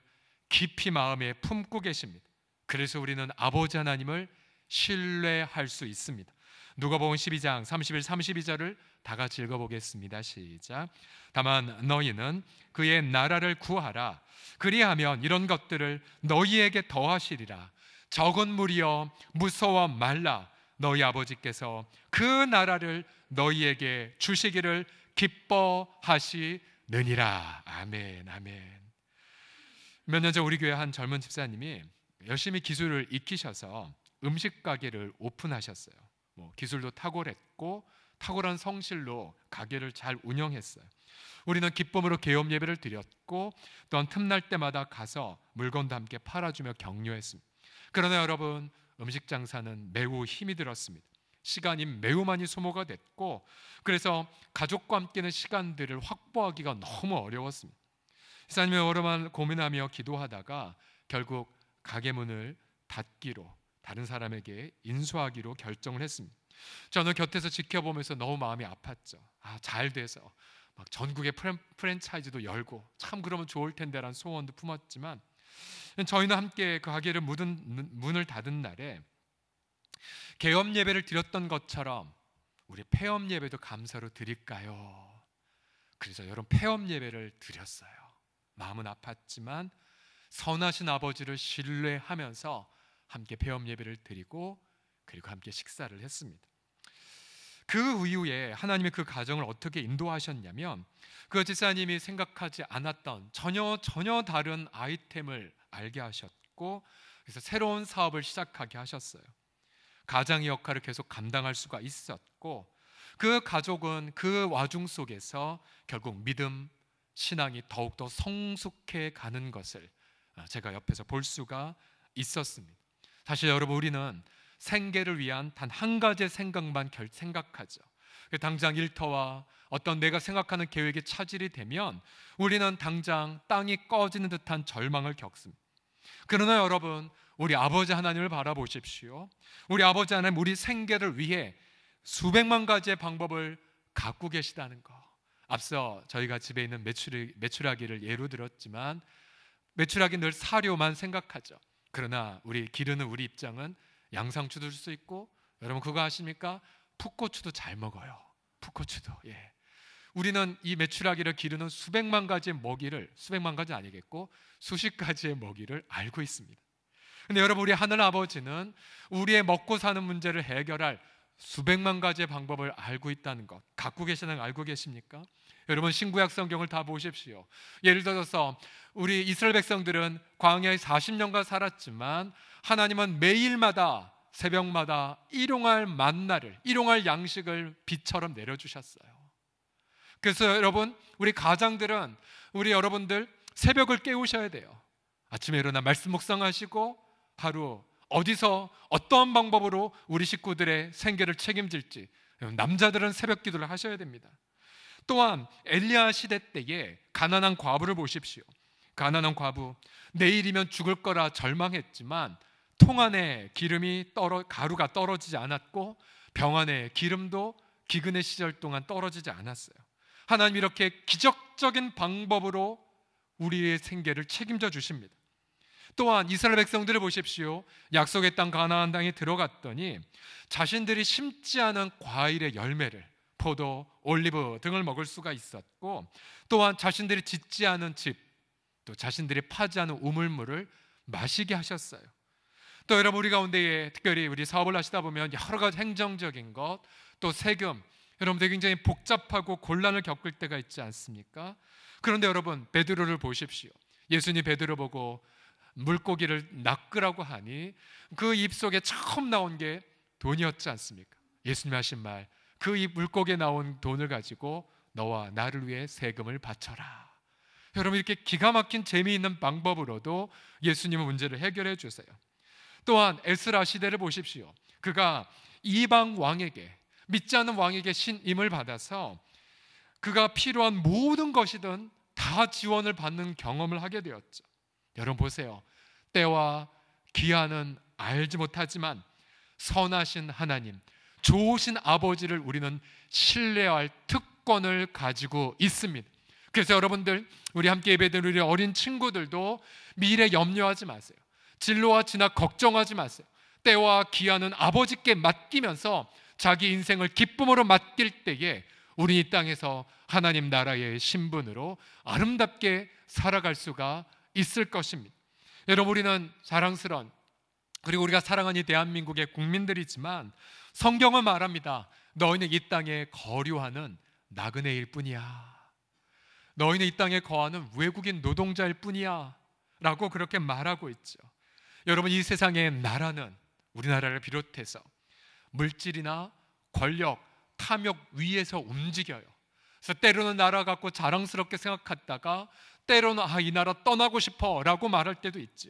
깊이 마음에 품고 계십니다. 그래서 우리는 아버지 하나님을 신뢰할 수 있습니다. 누가복음 12장 31, 32절을 다 같이 읽어보겠습니다. 시작. 다만 너희는 그의 나라를 구하라. 그리하면 이런 것들을 너희에게 더하시리라. 적은 무리여 무서워 말라. 너희 아버지께서 그 나라를 너희에게 주시기를 기뻐하시느니라. 아멘, 아멘. 몇 년 전 우리 교회 한 젊은 집사님이 열심히 기술을 익히셔서 음식 가게를 오픈하셨어요. 기술도 탁월했고 탁월한 성실로 가게를 잘 운영했어요. 우리는 기쁨으로 개업 예배를 드렸고 또한 틈날 때마다 가서 물건도 함께 팔아주며 격려했습니다. 그러나 여러분, 음식 장사는 매우 힘이 들었습니다. 시간이 매우 많이 소모가 됐고 그래서 가족과 함께는 시간들을 확보하기가 너무 어려웠습니다. 집사님이 오랫동안 고민하며 기도하다가 결국 가게 문을 닫기로, 다른 사람에게 인수하기로 결정을 했습니다. 저는 곁에서 지켜보면서 너무 마음이 아팠죠. 잘 돼서 막 전국에 프랜차이즈도 열고 참 그러면 좋을 텐데라는 소원도 품었지만 저희는 함께 그 가게를 문을 닫은 날에 개업 예배를 드렸던 것처럼 우리 폐업 예배도 감사로 드릴까요? 그래서 여러분 폐업 예배를 드렸어요. 마음은 아팠지만 선하신 아버지를 신뢰하면서 함께 폐업 예배를 드리고 그리고 함께 식사를 했습니다. 그 이후에 하나님의 그 가정을 어떻게 인도하셨냐면 그 집사님이 생각하지 않았던 전혀 다른 아이템을 알게 하셨고 그래서 새로운 사업을 시작하게 하셨어요. 가장의 역할을 계속 감당할 수가 있었고 그 가족은 그 와중 속에서 결국 믿음, 신앙이 더욱더 성숙해 가는 것을 제가 옆에서 볼 수가 있었습니다. 사실 여러분 우리는 생계를 위한 단 한 가지의 생각만 생각하죠. 당장 일터와 어떤 내가 생각하는 계획이 차질이 되면 우리는 당장 땅이 꺼지는 듯한 절망을 겪습니다. 그러나 여러분 우리 아버지 하나님을 바라보십시오. 우리 아버지 하나님 우리 생계를 위해 수백만 가지의 방법을 갖고 계시다는 거. 앞서 저희가 집에 있는 메추라기를 예로 들었지만 메추라기 늘 사료만 생각하죠. 그러나 우리 기르는 우리 입장은 양상추도 줄 수 있고 여러분 그거 아십니까? 풋고추도 잘 먹어요. 풋고추도. 예. 우리는 이 메추라기를 기르는 수백만 가지의 먹이를 수백만 가지 아니겠고 수십 가지의 먹이를 알고 있습니다. 근데 여러분 우리 하늘 아버지는 우리의 먹고 사는 문제를 해결할 수백만 가지의 방법을 알고 있다는 것 갖고 계시다는 걸 알고 계십니까? 여러분 신구약 성경을 다 보십시오. 예를 들어서 우리 이스라엘 백성들은 광야에 40년간 살았지만 하나님은 매일마다 새벽마다 일용할 만나를 일용할 양식을 비처럼 내려주셨어요. 그래서 여러분 우리 가장들은 우리 여러분들 새벽을 깨우셔야 돼요. 아침에 일어나 말씀 묵상하시고 하루 어디서 어떠한 방법으로 우리 식구들의 생계를 책임질지 남자들은 새벽 기도를 하셔야 됩니다. 또한 엘리야 시대 때에 가난한 과부를 보십시오. 가난한 과부 내일이면 죽을 거라 절망했지만 통 안에 가루가 떨어지지 않았고 병 안에 기름도 기근의 시절 동안 떨어지지 않았어요. 하나님 이렇게 기적적인 방법으로 우리의 생계를 책임져 주십니다. 또한 이스라엘 백성들을 보십시오. 약속의 땅 가나안 땅에 들어갔더니 자신들이 심지 않은 과일의 열매를 포도, 올리브 등을 먹을 수가 있었고 또한 자신들이 짓지 않은 집, 또 자신들이 파지 않은 우물물을 마시게 하셨어요. 또 여러분 우리 가운데에 특별히 우리 사업을 하시다 보면 여러 가지 행정적인 것, 또 세금, 여러분들 굉장히 복잡하고 곤란을 겪을 때가 있지 않습니까? 그런데 여러분 베드로를 보십시오. 예수님 베드로 보고 물고기를 낚으라고 하니 그 입속에 처음 나온 게 돈이었지 않습니까? 예수님 하신 말, 그 이 물고기에 나온 돈을 가지고 너와 나를 위해 세금을 바쳐라. 여러분 이렇게 기가 막힌 재미있는 방법으로도 예수님은 문제를 해결해 주세요. 또한 에스라 시대를 보십시오. 그가 이방 왕에게, 믿지 않는 왕에게 신임을 받아서 그가 필요한 모든 것이든 다 지원을 받는 경험을 하게 되었죠. 여러분 보세요. 때와 기한은 알지 못하지만 선하신 하나님, 좋으신 아버지를 우리는 신뢰할 특권을 가지고 있습니다. 그래서 여러분들 우리 함께 예배드리는 우리 어린 친구들도 미래 염려하지 마세요. 진로와 진학 걱정하지 마세요. 때와 기한은 아버지께 맡기면서 자기 인생을 기쁨으로 맡길 때에 우리 이 땅에서 하나님 나라의 신분으로 아름답게 살아갈 수가 있을 것입니다. 여러분 우리는 자랑스러운 그리고 우리가 사랑하는 이 대한민국의 국민들이지만 성경은 말합니다. 너희는 이 땅에 거류하는 나그네일 뿐이야. 너희는 이 땅에 거하는 외국인 노동자일 뿐이야 라고 그렇게 말하고 있죠. 여러분 이 세상의 나라는 우리나라를 비롯해서 물질이나 권력, 탐욕 위에서 움직여요. 그래서 때로는 나라 갖고 자랑스럽게 생각하다가 때로는 이 나라 떠나고 싶어 라고 말할 때도 있죠.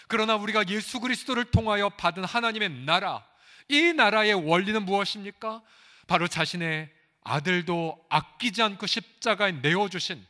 그러나 우리가 예수 그리스도를 통하여 받은 하나님의 나라, 이 나라의 원리는 무엇입니까? 바로 자신의 아들도 아끼지 않고 십자가에 내어주신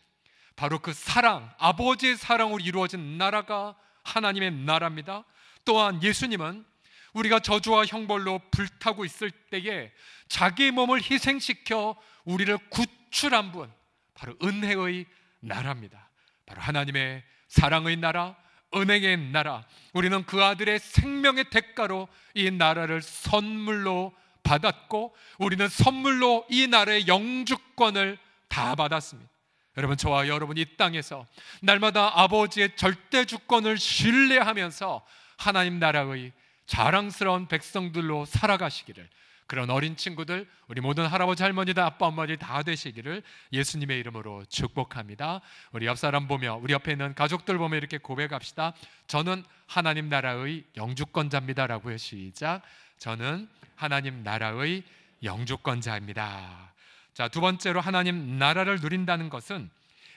바로 그 사랑, 아버지의 사랑으로 이루어진 나라가 하나님의 나라입니다. 또한 예수님은 우리가 저주와 형벌로 불타고 있을 때에 자기 몸을 희생시켜 우리를 구출한 분, 바로 은혜의 나라입니다. 바로 하나님의 사랑의 나라, 은혜의 나라. 우리는 그 아들의 생명의 대가로 이 나라를 선물로 받았고 우리는 선물로 이 나라의 영주권을 다 받았습니다. 여러분, 저와 여러분 이 땅에서 날마다 아버지의 절대 주권을 신뢰하면서 하나님 나라의 자랑스러운 백성들로 살아가시기를, 그런 어린 친구들, 우리 모든 할아버지 할머니들 아빠 엄마들이 다 되시기를 예수님의 이름으로 축복합니다. 우리 옆 사람 보며, 우리 옆에 있는 가족들 보며 이렇게 고백합시다. 저는 하나님 나라의 영주권자입니다 라고요. 시작. 저는 하나님 나라의 영주권자입니다. 자, 두 번째로 하나님 나라를 누린다는 것은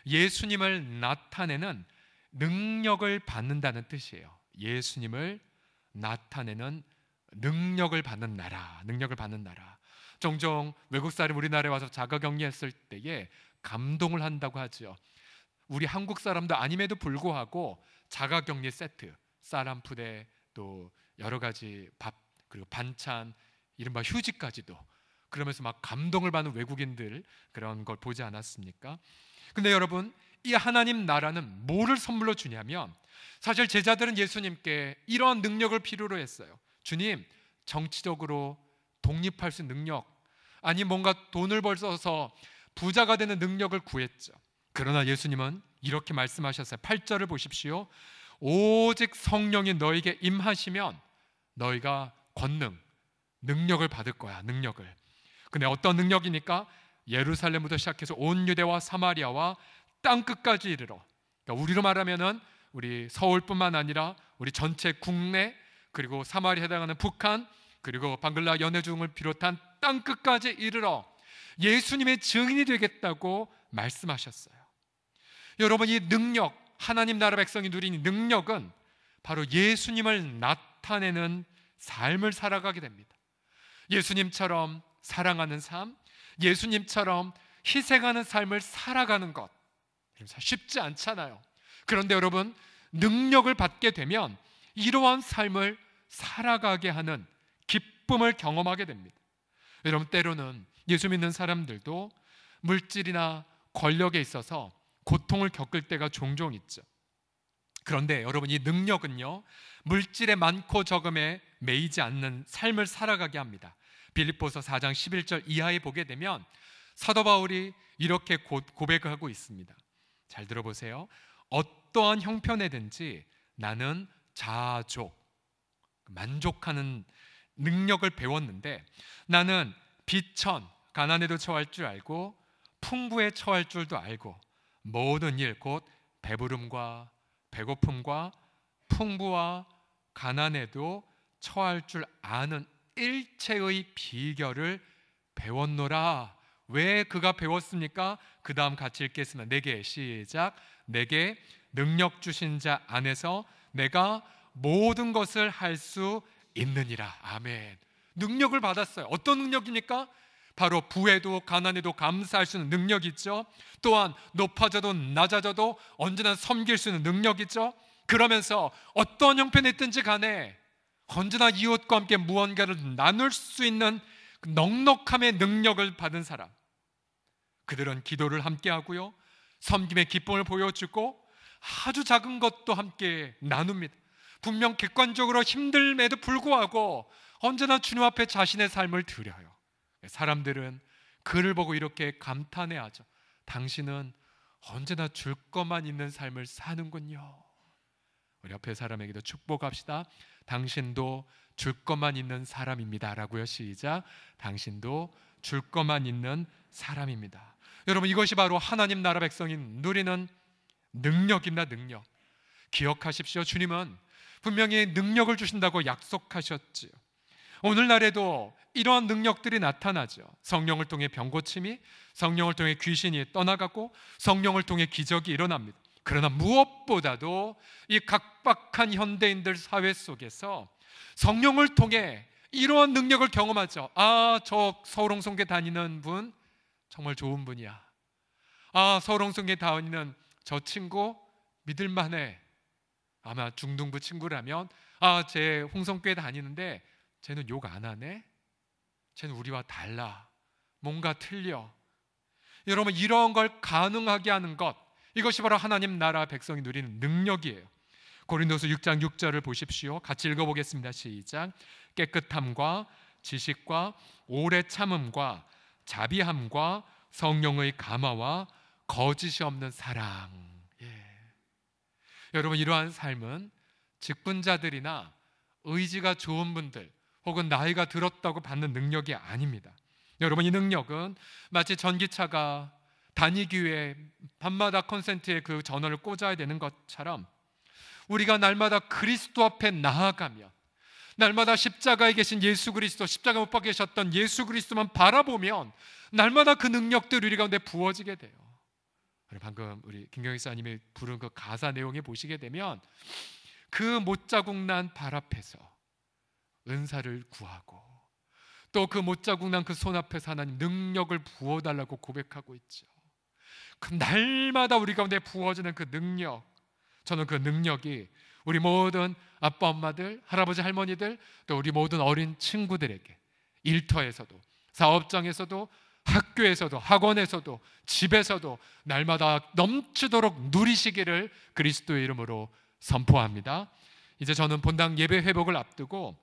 예수님을 나타내는 능력을 받는다는 뜻이에요. 예수님을 나타내는 능력을 받는 나라, 능력을 받는 나라. 종종 외국 사람 우리나라에 와서 자가격리했을 때에 감동을 한다고 하죠. 우리 한국 사람도 아님에도 불구하고 자가격리 세트, 쌀1푸대, 또 여러 가지 밥, 그리고 반찬, 이른바 휴지까지도, 그러면서 막 감동을 받는 외국인들, 그런 걸 보지 않았습니까? 근데 여러분, 이 하나님 나라는 뭐를 선물로 주냐면, 사실 제자들은 예수님께 이러한 능력을 필요로 했어요. 주님, 정치적으로 독립할 수 있는 능력, 아니 뭔가 돈을 벌어서 부자가 되는 능력을 구했죠. 그러나 예수님은 이렇게 말씀하셨어요. 8절을 보십시오. 오직 성령이 너에게 임하시면 너희가 권능, 능력을 받을 거야. 능력을. 근데 어떤 능력이니까? 예루살렘부터 시작해서 온 유대와 사마리아와 땅끝까지 이르러, 그러니까 우리로 말하면은 우리 서울뿐만 아니라 우리 전체 국내, 그리고 사마리아에 해당하는 북한, 그리고 방글라 연해중을 비롯한 땅끝까지 이르러 예수님의 증인이 되겠다고 말씀하셨어요. 여러분, 이 능력, 하나님 나라 백성이 누린 능력은 바로 예수님을 나타내는 삶을 살아가게 됩니다. 예수님처럼 사랑하는 삶, 예수님처럼 희생하는 삶을 살아가는 것, 쉽지 않잖아요. 그런데 여러분, 능력을 받게 되면 이러한 삶을 살아가게 하는 기쁨을 경험하게 됩니다. 여러분, 때로는 예수 믿는 사람들도 물질이나 권력에 있어서 고통을 겪을 때가 종종 있죠. 그런데 여러분, 이 능력은요, 물질의 많고 적음에 매이지 않는 삶을 살아가게 합니다. 빌립보서 4장 11절 이하에 보게 되면 사도 바울이 이렇게 고백하고 있습니다. 잘 들어보세요. 어떠한 형편에든지 나는 자족, 만족하는 능력을 배웠는데, 나는 비천, 가난에도 처할 줄 알고 풍부에 처할 줄도 알고 모든 일, 곧 배부름과 배고픔과 풍부와 가난에도 처할 줄 아는 일체의 비결을 배웠노라. 왜 그가 배웠습니까? 그 다음 같이 읽겠습니다. 내게, 시작. 내게 능력 주신 자 안에서 내가 모든 것을 할 수 있느니라. 아멘. 능력을 받았어요. 어떤 능력입니까? 바로 부에도 가난에도 감사할 수 있는 능력이죠. 또한 높아져도 낮아져도 언제나 섬길 수 있는 능력이죠. 그러면서 어떤 형편에 있든지 간에 언제나 이웃과 함께 무언가를 나눌 수 있는 넉넉함의 능력을 받은 사람, 그들은 기도를 함께 하고요, 섬김의 기쁨을 보여주고 아주 작은 것도 함께 나눕니다. 분명 객관적으로 힘듦에도 불구하고 언제나 주님 앞에 자신의 삶을 드려요. 사람들은 그를 보고 이렇게 감탄해하죠. 당신은 언제나 줄 것만 있는 삶을 사는군요. 우리 옆에 사람에게도 축복합시다. 당신도 줄 것만 있는 사람입니다 라고요. 시작. 당신도 줄 것만 있는 사람입니다. 여러분, 이것이 바로 하나님 나라 백성이 누리는 능력입니다. 능력. 기억하십시오. 주님은 분명히 능력을 주신다고 약속하셨지요. 오늘날에도 이러한 능력들이 나타나죠. 성령을 통해 병고침이, 성령을 통해 귀신이 떠나가고, 성령을 통해 기적이 일어납니다. 그러나 무엇보다도 이 각박한 현대인들 사회 속에서 성령을 통해 이러한 능력을 경험하죠. 아, 저 서울홍성교회 다니는 분 정말 좋은 분이야. 아, 서울홍성교회 다니는 저 친구 믿을만해. 아마 중등부 친구라면, 아, 쟤 홍성교회 다니는데 쟤는 욕 안 하네? 쟤는 우리와 달라. 뭔가 틀려. 여러분, 이런 걸 가능하게 하는 것, 이것이 바로 하나님 나라 백성이 누리는 능력이에요. 고린도서 6장 6절을 보십시오. 같이 읽어보겠습니다. 시작. 깨끗함과 지식과 오래 참음과 자비함과 성령의 감화와 거짓이 없는 사랑. 여러분, 이러한 삶은 직분자들이나 의지가 좋은 분들 혹은 나이가 들었다고 받는 능력이 아닙니다. 여러분, 이 능력은 마치 전기차가 다니기 위해 밤마다 콘센트에 그 전원을 꽂아야 되는 것처럼 우리가 날마다 그리스도 앞에 나아가며 날마다 십자가에 계신 예수 그리스도, 십자가 못 박히셨던 예수 그리스도만 바라보면 날마다 그 능력들이 우리 가운데 부어지게 돼요. 방금 우리 김경희 사님이 부른 그 가사 내용에 보시게 되면 그 못자국 난 발 앞에서 은사를 구하고 또 그 못자국 난 그 손 앞에서 하나님 능력을 부어달라고 고백하고 있죠. 그 날마다 우리 가운데 부어지는 그 능력, 저는 그 능력이 우리 모든 아빠 엄마들, 할아버지 할머니들, 또 우리 모든 어린 친구들에게 일터에서도 사업장에서도 학교에서도 학원에서도 집에서도 날마다 넘치도록 누리시기를 그리스도의 이름으로 선포합니다. 이제 저는 본당 예배 회복을 앞두고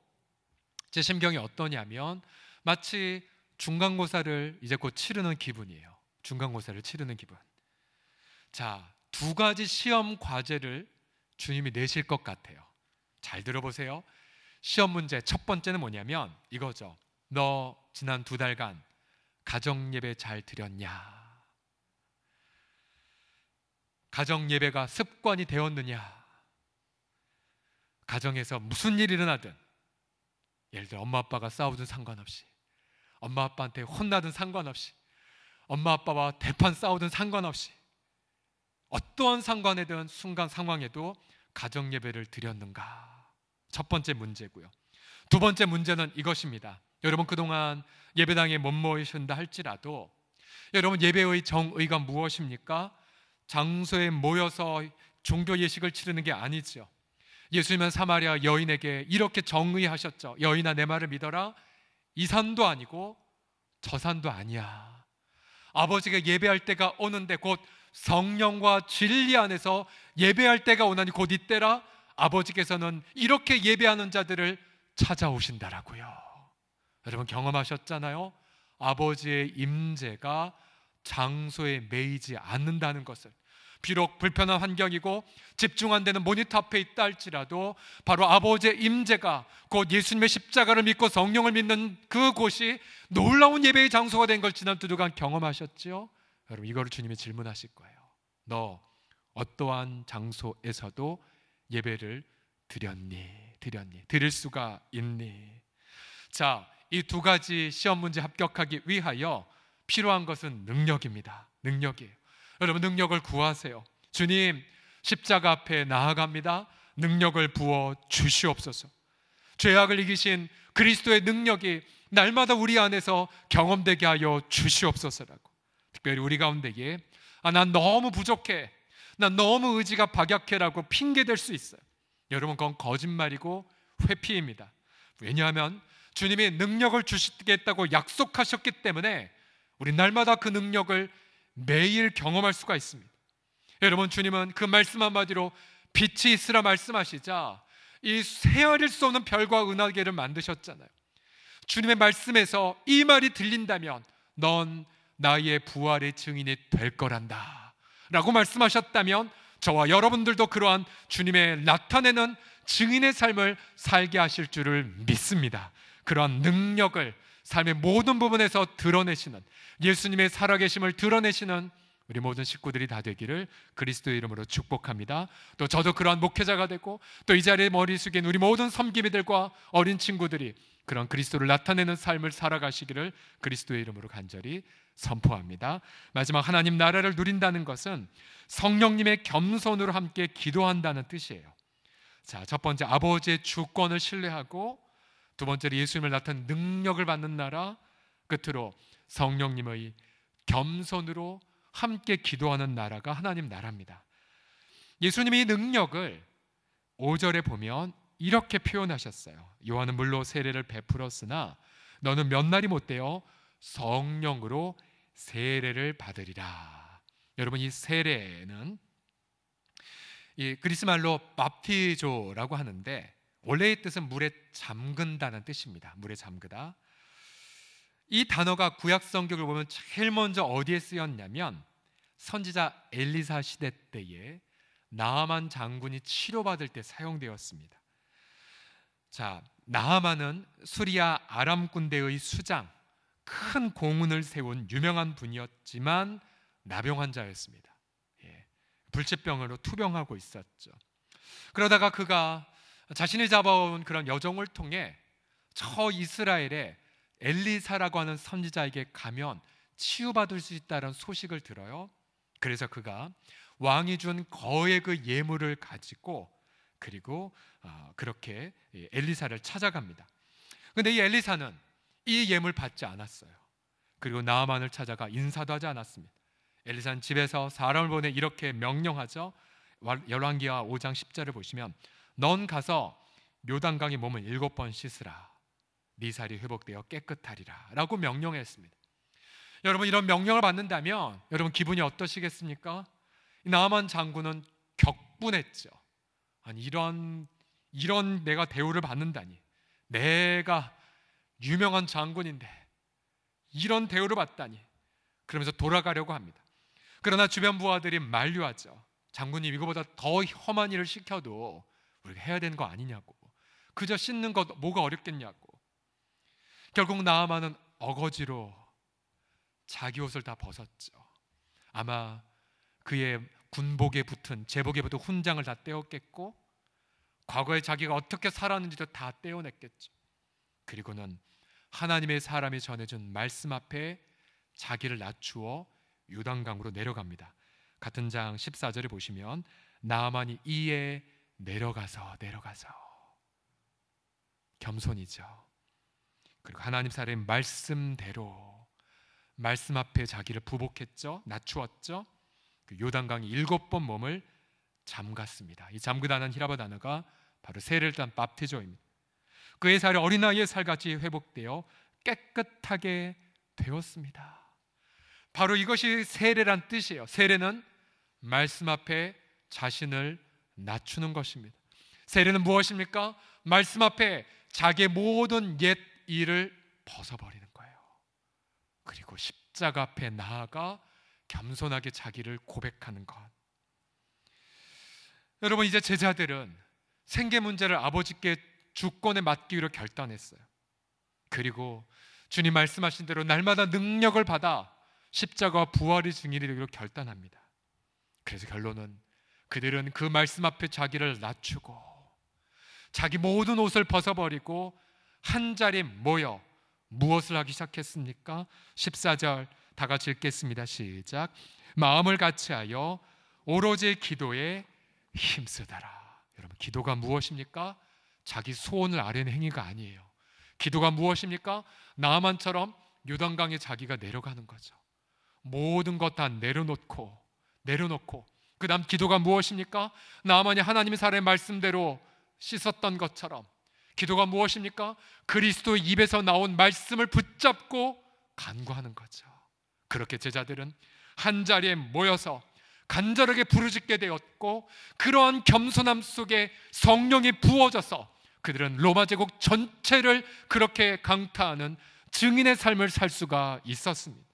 제 심경이 어떠냐면 마치 중간고사를 이제 곧 치르는 기분이에요. 중간고사를 치르는 기분. 자, 두 가지 시험 과제를 주님이 내실 것 같아요. 잘 들어보세요. 시험 문제 첫 번째는 뭐냐면 이거죠. 너 지난 2달간 가정예배 잘 드렸냐? 가정예배가 습관이 되었느냐? 가정에서 무슨 일이 일어나든, 예를 들어 엄마 아빠가 싸우든 상관없이, 엄마 아빠한테 혼나든 상관없이, 엄마 아빠와 대판 싸우든 상관없이, 어떠한 상관에든 순간 상황에도 가정예배를 드렸는가? 첫 번째 문제고요. 두 번째 문제는 이것입니다. 여러분, 그동안 예배당에 못 모이신다 할지라도 여러분, 예배의 정의가 무엇입니까? 장소에 모여서 종교 예식을 치르는 게 아니죠. 예수님은 사마리아 여인에게 이렇게 정의하셨죠. 여인아, 내 말을 믿어라. 이 산도 아니고 저 산도 아니야. 아버지가 예배할 때가 오는데 곧 성령과 진리 안에서 예배할 때가 오나니 곧 이때라. 아버지께서는 이렇게 예배하는 자들을 찾아오신다라고요. 여러분, 경험하셨잖아요. 아버지의 임재가 장소에 매이지 않는다는 것을. 비록 불편한 환경이고 집중 안 되는 모니터 앞에 있다 할지라도 바로 아버지의 임재가 곧 예수님의 십자가를 믿고 성령을 믿는 그곳이 놀라운 예배의 장소가 된 걸 지난 2주간 경험하셨죠? 여러분, 이거를 주님이 질문하실 거예요. 너 어떠한 장소에서도 예배를 드렸니? 드릴 수가 있니? 자, 이 두 가지 시험 문제 합격하기 위하여 필요한 것은 능력입니다. 능력이에요. 여러분, 능력을 구하세요. 주님, 십자가 앞에 나아갑니다. 능력을 부어 주시옵소서. 죄악을 이기신 그리스도의 능력이 날마다 우리 안에서 경험되게 하여 주시옵소서라고. 특별히 우리 가운데에 난 너무 부족해, 난 너무 의지가 박약해라고 핑계댈 수 있어요. 여러분, 그건 거짓말이고 회피입니다. 왜냐하면 주님이 능력을 주시겠다고 약속하셨기 때문에 우리 날마다 그 능력을 매일 경험할 수가 있습니다. 여러분, 주님은 그 말씀 한마디로 빛이 있으라 말씀하시자 이 헤아릴 수 없는 별과 은하계를 만드셨잖아요. 주님의 말씀에서 이 말이 들린다면 넌 나의 부활의 증인이 될 거란다 라고 말씀하셨다면 저와 여러분들도 그러한 주님의 나타내는 증인의 삶을 살게 하실 줄을 믿습니다. 그러한 능력을 삶의 모든 부분에서 드러내시는, 예수님의 살아계심을 드러내시는 우리 모든 식구들이 다 되기를 그리스도의 이름으로 축복합니다. 또 저도 그러한 목회자가 되고 또 이 자리에 머리 숙인 우리 모든 섬기미들과 어린 친구들이 그런 그리스도를 나타내는 삶을 살아가시기를 그리스도의 이름으로 간절히 선포합니다. 마지막, 하나님 나라를 누린다는 것은 성령님의 겸손으로 함께 기도한다는 뜻이에요. 자, 첫 번째, 아버지의 주권을 신뢰하고, 두 번째로 예수님을 나타낸 능력을 받는 나라, 끝으로 성령님의 겸손으로 함께 기도하는 나라가 하나님 나라입니다. 예수님이 이 능력을 5절에 보면 이렇게 표현하셨어요. 요한은 물로 세례를 베풀었으나 너는 몇 날이 못되어 성령으로 세례를 받으리라. 여러분, 이 세례는 이 그리스 말로 밥티조라고 하는데 원래의 뜻은 물에 잠근다는 뜻입니다. 물에 잠그다. 이 단어가 구약 성경을 보면 제일 먼저 어디에 쓰였냐면 선지자 엘리사 시대 때에 나아만 장군이 치료받을 때 사용되었습니다. 자, 나아만은 수리아 아람 군대의 수장, 큰 공훈을 세운 유명한 분이었지만 나병 환자였습니다. 불치병으로 투병하고 있었죠. 그러다가 그가 자신이 잡아온 그런 여종을 통해 저 이스라엘에 엘리사라고 하는 선지자에게 가면 치유받을 수 있다는 소식을 들어요. 그래서 그가 왕이 준 거액의 예물을 가지고 그리고 그렇게 엘리사를 찾아갑니다. 그런데 이 엘리사는 이 예물 받지 않았어요. 그리고 나아만을 찾아가 인사도 하지 않았습니다. 엘리사는 집에서 사람을 보내 이렇게 명령하죠. 열왕기하 5장 10절을 보시면 넌 가서 요단강의 몸을 7번 씻으라. 네 살이 회복되어 깨끗하리라 라고 명령했습니다. 여러분, 이런 명령을 받는다면 여러분 기분이 어떠시겠습니까? 나아만 장군은 격분했죠. 아니 이런 내가 대우를 받는다니, 내가 유명한 장군인데 이런 대우를 받다니, 그러면서 돌아가려고 합니다. 그러나 주변 부하들이 만류하죠. 장군님, 이거보다 더 험한 일을 시켜도 우리가 해야 되는 거 아니냐고, 그저 씻는 것 뭐가 어렵겠냐고. 결국 나아만은 어거지로 자기 옷을 다 벗었죠. 아마 그의 군복에 붙은 제복에 붙은 훈장을 다 떼었겠고 과거에 자기가 어떻게 살았는지도 다 떼어냈겠죠. 그리고는 하나님의 사람이 전해준 말씀 앞에 자기를 낮추어 요단강으로 내려갑니다. 같은 장 14절에 보시면 나아만이 이에 내려가서 겸손이죠. 그리고 하나님 사람의 말씀대로 말씀 앞에 자기를 부복했죠. 낮추었죠. 그 요단강이 7번 몸을 잠갔습니다. 이 잠그다는 히라보 단어가 바로 세례를 딴 밥티조입니다. 그의 살이 어린아이의 살같이 회복되어 깨끗하게 되었습니다. 바로 이것이 세례란 뜻이에요. 세례는 말씀 앞에 자신을 낮추는 것입니다. 세례는 무엇입니까? 말씀 앞에 자기의 모든 옛 일을 벗어버리는 거예요. 그리고 십자가 앞에 나아가 겸손하게 자기를 고백하는 것. 여러분, 이제 제자들은 생계 문제를 아버지께 주권에 맡기로 결단했어요. 그리고 주님 말씀하신 대로 날마다 능력을 받아 십자가와 부활의 증인이 되기로 결단합니다. 그래서 결론은 그들은 그 말씀 앞에 자기를 낮추고 자기 모든 옷을 벗어버리고 한 자리에 모여 무엇을 하기 시작했습니까? 14절 다 같이 읽겠습니다. 시작. 마음을 같이하여 오로지 기도에 힘쓰다라. 여러분, 기도가 무엇입니까? 자기 소원을 아뢰는 행위가 아니에요. 기도가 무엇입니까? 나아만처럼 요단강에 자기가 내려가는 거죠. 모든 것 다 내려놓고 그 다음 기도가 무엇입니까? 나아만이 하나님의 사람의 말씀대로 씻었던 것처럼 기도가 무엇입니까? 그리스도의 입에서 나온 말씀을 붙잡고 간구하는 거죠. 그렇게 제자들은 한 자리에 모여서 간절하게 부르짖게 되었고 그러한 겸손함 속에 성령이 부어져서 그들은 로마 제국 전체를 그렇게 강타하는 증인의 삶을 살 수가 있었습니다.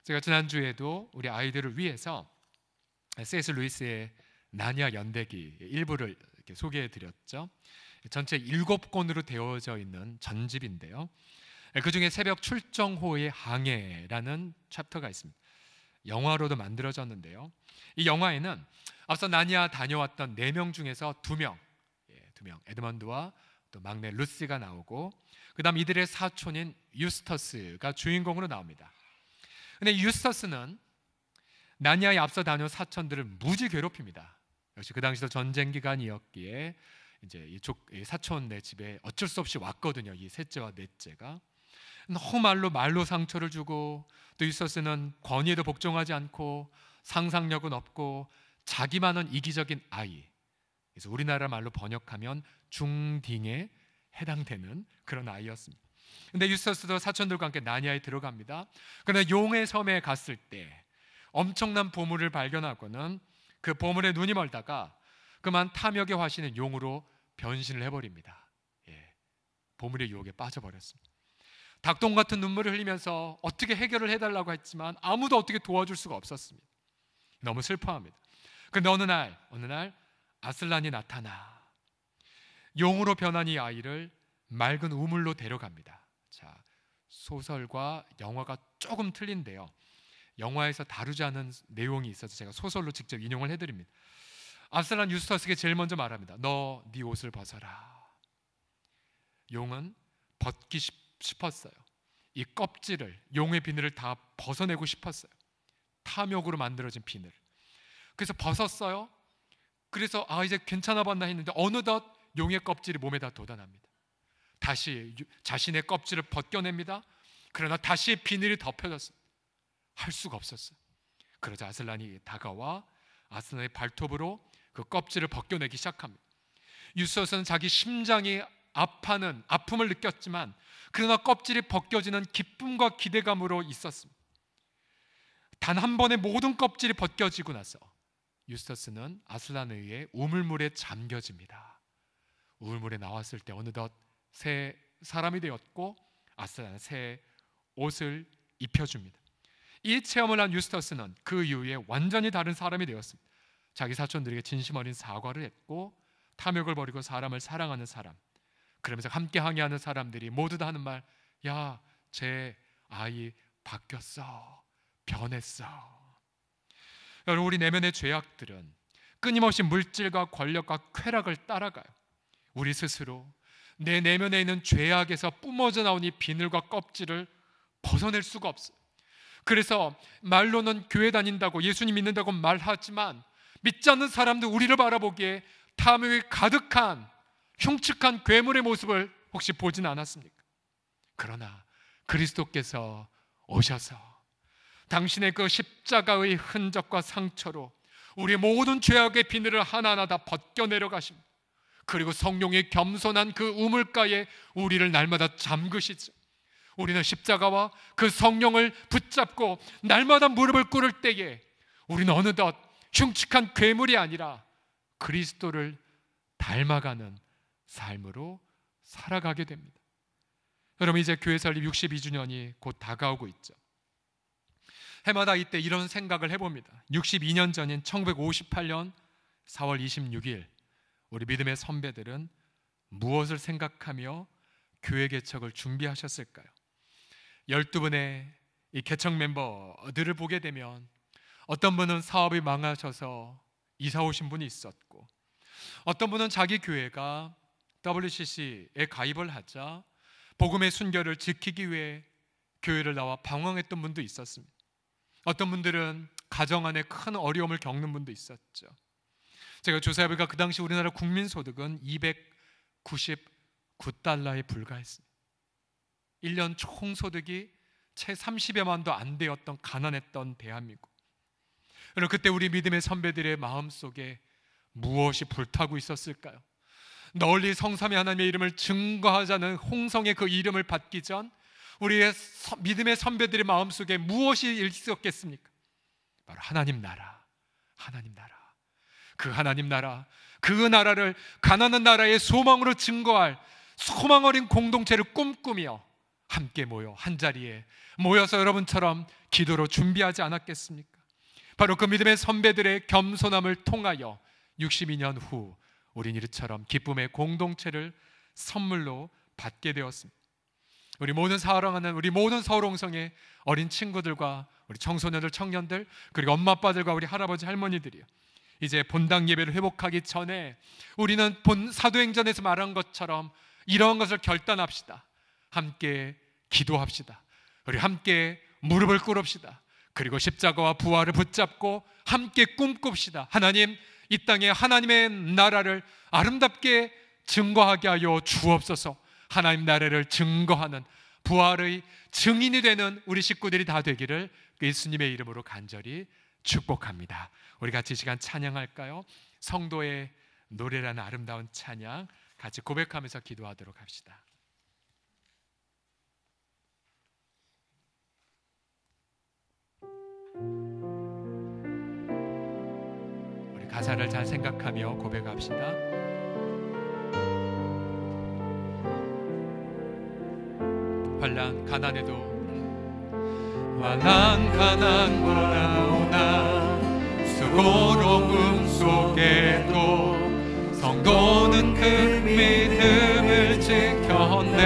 제가 지난주에도 우리 아이들을 위해서 C.S. 루이스의 나니아 연대기 일부를 이렇게 소개해 드렸죠. 전체 7권으로 되어져 있는 전집인데요. 그 중에 새벽 출정호의 항해라는 챕터가 있습니다. 영화로도 만들어졌는데요. 이 영화에는 앞서 나니아 다녀왔던 4명 중에서 2명 에드먼드와 또 막내 루시가 나오고 그 다음 이들의 사촌인 유스터스가 주인공으로 나옵니다. 근데 유스터스는 나니아에 앞서 다녀온 사촌들을 무지 괴롭힙니다. 역시 그 당시도 전쟁 기간이었기에 이제 이 사촌네 집에 어쩔 수 없이 왔거든요. 이 셋째와 넷째가 너무 말로 상처를 주고 또 유스터스는 권위에도 복종하지 않고 상상력은 없고 자기만은 이기적인 아이. 그래서 우리나라 말로 번역하면 중딩에 해당되는 그런 아이였습니다. 근데 유스터스도 사촌들과 함께 나니아에 들어갑니다. 그러나 용의 섬에 갔을 때 엄청난 보물을 발견하고는 그 보물에 눈이 멀다가 그만 탐욕의 화신인 용으로 변신을 해버립니다. 보물의 유혹에 빠져버렸습니다. 닭똥 같은 눈물을 흘리면서 어떻게 해결을 해달라고 했지만 아무도 어떻게 도와줄 수가 없었습니다. 너무 슬퍼합니다. 그런데 어느 날 아슬란이 나타나 용으로 변한 이 아이를 맑은 우물로 데려갑니다. 자, 소설과 영화가 조금 틀린데요. 영화에서 다루지 않은 내용이 있어서 제가 소설로 직접 인용을 해드립니다. 아슬란 유스터스에게 제일 먼저 말합니다. 너 네 옷을 벗어라. 용은 벗기 싶었어요. 이 껍질을, 용의 비늘을 다 벗어내고 싶었어요. 탐욕으로 만들어진 비늘. 그래서 벗었어요. 그래서 이제 괜찮아 봤나 했는데 어느덧 용의 껍질이 몸에다 돋아납니다. 다시 자신의 껍질을 벗겨냅니다. 그러나 다시 비늘이 덮여졌어요. 할 수가 없었어요. 그러자 아슬란이 다가와 아슬란의 발톱으로 그 껍질을 벗겨내기 시작합니다. 유스터스는 자기 심장이 아파하는 아픔을 느꼈지만 그러나 껍질이 벗겨지는 기쁨과 기대감으로 있었습니다. 단 한 번에 모든 껍질이 벗겨지고 나서 유스터스는 아슬란에 의해 우물물에 잠겨집니다. 우물물에 나왔을 때 어느덧 새 사람이 되었고 아슬란은 새 옷을 입혀줍니다. 이 체험을 한 유스터스는 그 이후에 완전히 다른 사람이 되었습니다. 자기 사촌들에게 진심 어린 사과를 했고 탐욕을 버리고 사람을 사랑하는 사람, 그러면서 함께 항해하는 사람들이 모두 다 하는 말, 야, 제 아이 바뀌었어, 변했어. 여러분, 우리 내면의 죄악들은 끊임없이 물질과 권력과 쾌락을 따라가요. 우리 스스로 내 내면에 있는 죄악에서 뿜어져 나온 이 비늘과 껍질을 벗어낼 수가 없어요. 그래서 말로는 교회 다닌다고 예수님 믿는다고 말하지만 믿지 않는 사람들 우리를 바라보기에 탐욕이 가득한 흉측한 괴물의 모습을 혹시 보진 않았습니까? 그러나 그리스도께서 오셔서 당신의 그 십자가의 흔적과 상처로 우리의 모든 죄악의 비늘을 하나하나 다 벗겨내려 가십니다. 그리고 성령의 겸손한 그 우물가에 우리를 날마다 잠그시죠. 우리는 십자가와 그 성령을 붙잡고 날마다 무릎을 꿇을 때에 우리는 어느덧 흉측한 괴물이 아니라 그리스도를 닮아가는 삶으로 살아가게 됩니다. 여러분, 이제 교회 설립 62주년이 곧 다가오고 있죠. 해마다 이때 이런 생각을 해봅니다. 62년 전인 1958년 4월 26일 우리 믿음의 선배들은 무엇을 생각하며 교회 개척을 준비하셨을까요? 12분의 이 개척 멤버들을 보게 되면 어떤 분은 사업이 망하셔서 이사 오신 분이 있었고, 어떤 분은 자기 교회가 WCC에 가입을 하자 복음의 순결을 지키기 위해 교회를 나와 방황했던 분도 있었습니다. 어떤 분들은 가정 안에 큰 어려움을 겪는 분도 있었죠. 제가 조사해보니까 그 당시 우리나라 국민소득은 299달러에 불과했습니다. 1년 총소득이 채 30여만도 안 되었던 가난했던 대한민국. 여러분, 그때 우리 믿음의 선배들의 마음속에 무엇이 불타고 있었을까요? 널리 성삼위 하나님의 이름을 증거하자는 홍성의 그 이름을 받기 전 우리의 믿음의 선배들의 마음속에 무엇이 있었겠습니까? 바로 하나님 나라, 하나님 나라. 그 하나님 나라, 그 나라를 가난한 나라의 소망으로 증거할 소망 어린 공동체를 꿈꾸며 함께 모여 한자리에 모여서 여러분처럼 기도로 준비하지 않았겠습니까? 바로 그 믿음의 선배들의 겸손함을 통하여 62년 후 우린 이처럼 기쁨의 공동체를 선물로 받게 되었습니다. 우리 모든 사랑하는 우리 모든 서울홍성의 어린 친구들과 우리 청소년들, 청년들, 그리고 엄마 아빠들과 우리 할아버지 할머니들이요, 이제 본당 예배를 회복하기 전에 우리는 본 사도행전에서 말한 것처럼 이러한 것을 결단합시다. 함께 기도합시다. 우리 함께 무릎을 꿇읍시다. 그리고 십자가와 부활을 붙잡고 함께 꿈꿉시다. 하나님, 이 땅에 하나님의 나라를 아름답게 증거하게 하여 주옵소서. 하나님 나라를 증거하는 부활의 증인이 되는 우리 식구들이 다 되기를 예수님의 이름으로 간절히 축복합니다. 우리 같이 이 시간 찬양할까요? 성도의 노래라는 아름다운 찬양 같이 고백하면서 기도하도록 합시다. 우리 가사를 잘 생각하며 고백합시다. 환난 가난에도 환난 가난 오나 수고로움 속에도 성도는 그 믿음을 지켰네.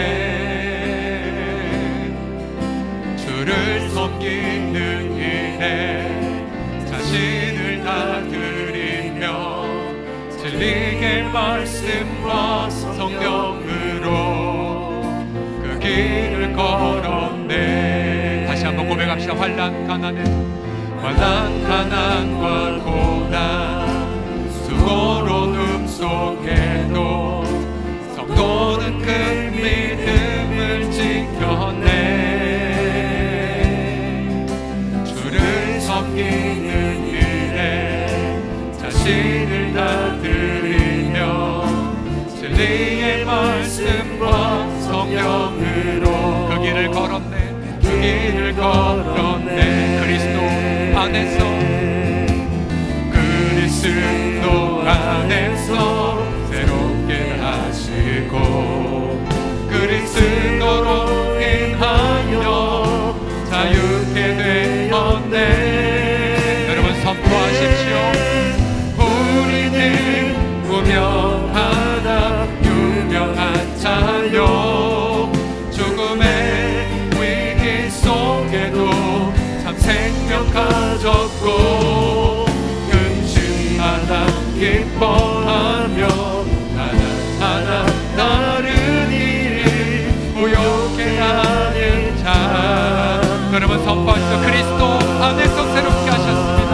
주를 섬기는 일에 자신을 다 드리며 진리의 말씀과 성령으로 그 길을 걸었네. 다시 한번 고백합시다. 환난 가난과 고난 수고로움 속에도 성도는 그 믿음을 지켰네. 주를 섬기는 일에 자신을 다 드리며 진리의 말씀과 성령으로 그 길을 걸었네. 그 길을 걸었네. 그리스도 안에서 새롭게 하시고 그리스도로 인하여 자유케 되었네. 여러분 선포하십시오. 우리는 무명하다 유명한 자요. 죽음의 위기 속에도 참 생명 가졌고 근심하다 기뻐하며 하나하나 다른 일을 무욕해 하는 자. 여러분 선포하시죠. 그리스도 안에서 새롭게 하셨습니다.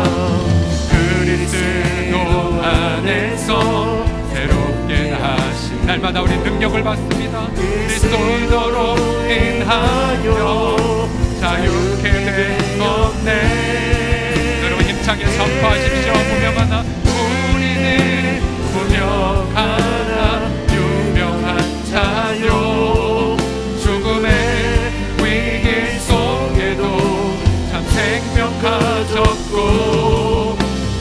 그리스도 안에서 새롭게 하신 날마다 우리 능력을 받습니다. 그리스도로 인하여 자유케 되었네. 여러분 힘차게 선포하십시오. 무명하나 우리는 무명하나 유명한 자요. 죽음의 위기 속에도 참 생명 가졌고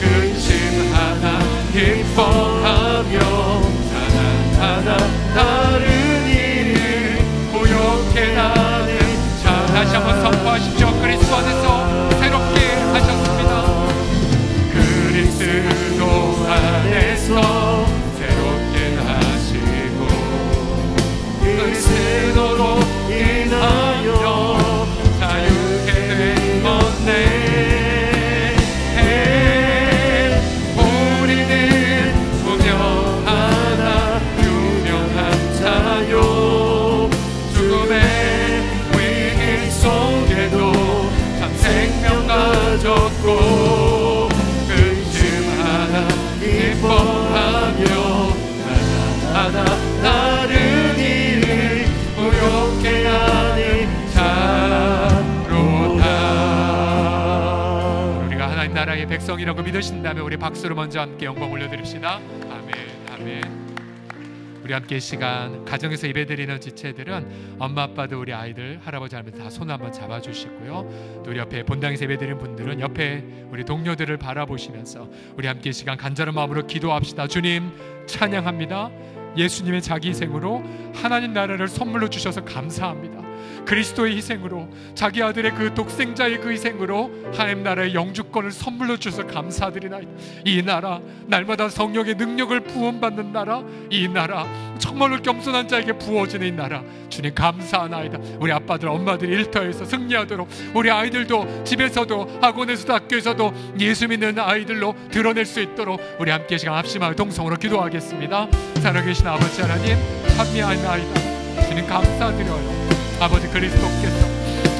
근심하나 기뻐하며 하나하나 다른 일을 무욕해 하는 자. 다시 한번 선포하십시오. 그리스도 안에서 새롭게 하셨습니다. 그리스도 안에서 새롭게 하시고 그리스도로 인하여 자유케 되었네. 우리는 무명하나 유명한 자요. 죽음의 위기 속에도 참 생명 가졌고 근심하나 기뻐하며 하나하나 다른 일을 무욕해 하는 자로다. 우리가 하나님 나라의 백성이라고 믿으신다면 우리 박수로 먼저 함께 영광 올려드립시다. 아멘 아멘. 우리 함께 이 시간 가정에서 예배드리는 지체들은 엄마 아빠도 우리 아이들 할아버지 할머니 다 손 한번 잡아주시고요. 또 우리 옆에 본당에서 예배드리는 분들은 옆에 우리 동료들을 바라보시면서 우리 함께 이 시간 간절한 마음으로 기도합시다. 주님 찬양합니다. 예수님의 자기 희생으로 하나님 나라를 선물로 주셔서 감사합니다. 그리스도의 희생으로 자기 아들의 그 독생자의 그 희생으로 하나님 나라의 영주권을 선물로 주셔서 감사드리나이다. 이 나라 날마다 성령의 능력을 부음받는 나라, 이 나라 정말로 겸손한 자에게 부어지는 이 나라 주님 감사하나이다. 우리 아빠들 엄마들 일터에서 승리하도록 우리 아이들도 집에서도 학원에서도 학교에서도 예수 믿는 아이들로 드러낼 수 있도록 우리 함께 시간 합심하여 동성으로 기도하겠습니다. 살아계신 아버지 하나님 찬미하나이다. 주님 감사드려요. 아버지 그리스도께서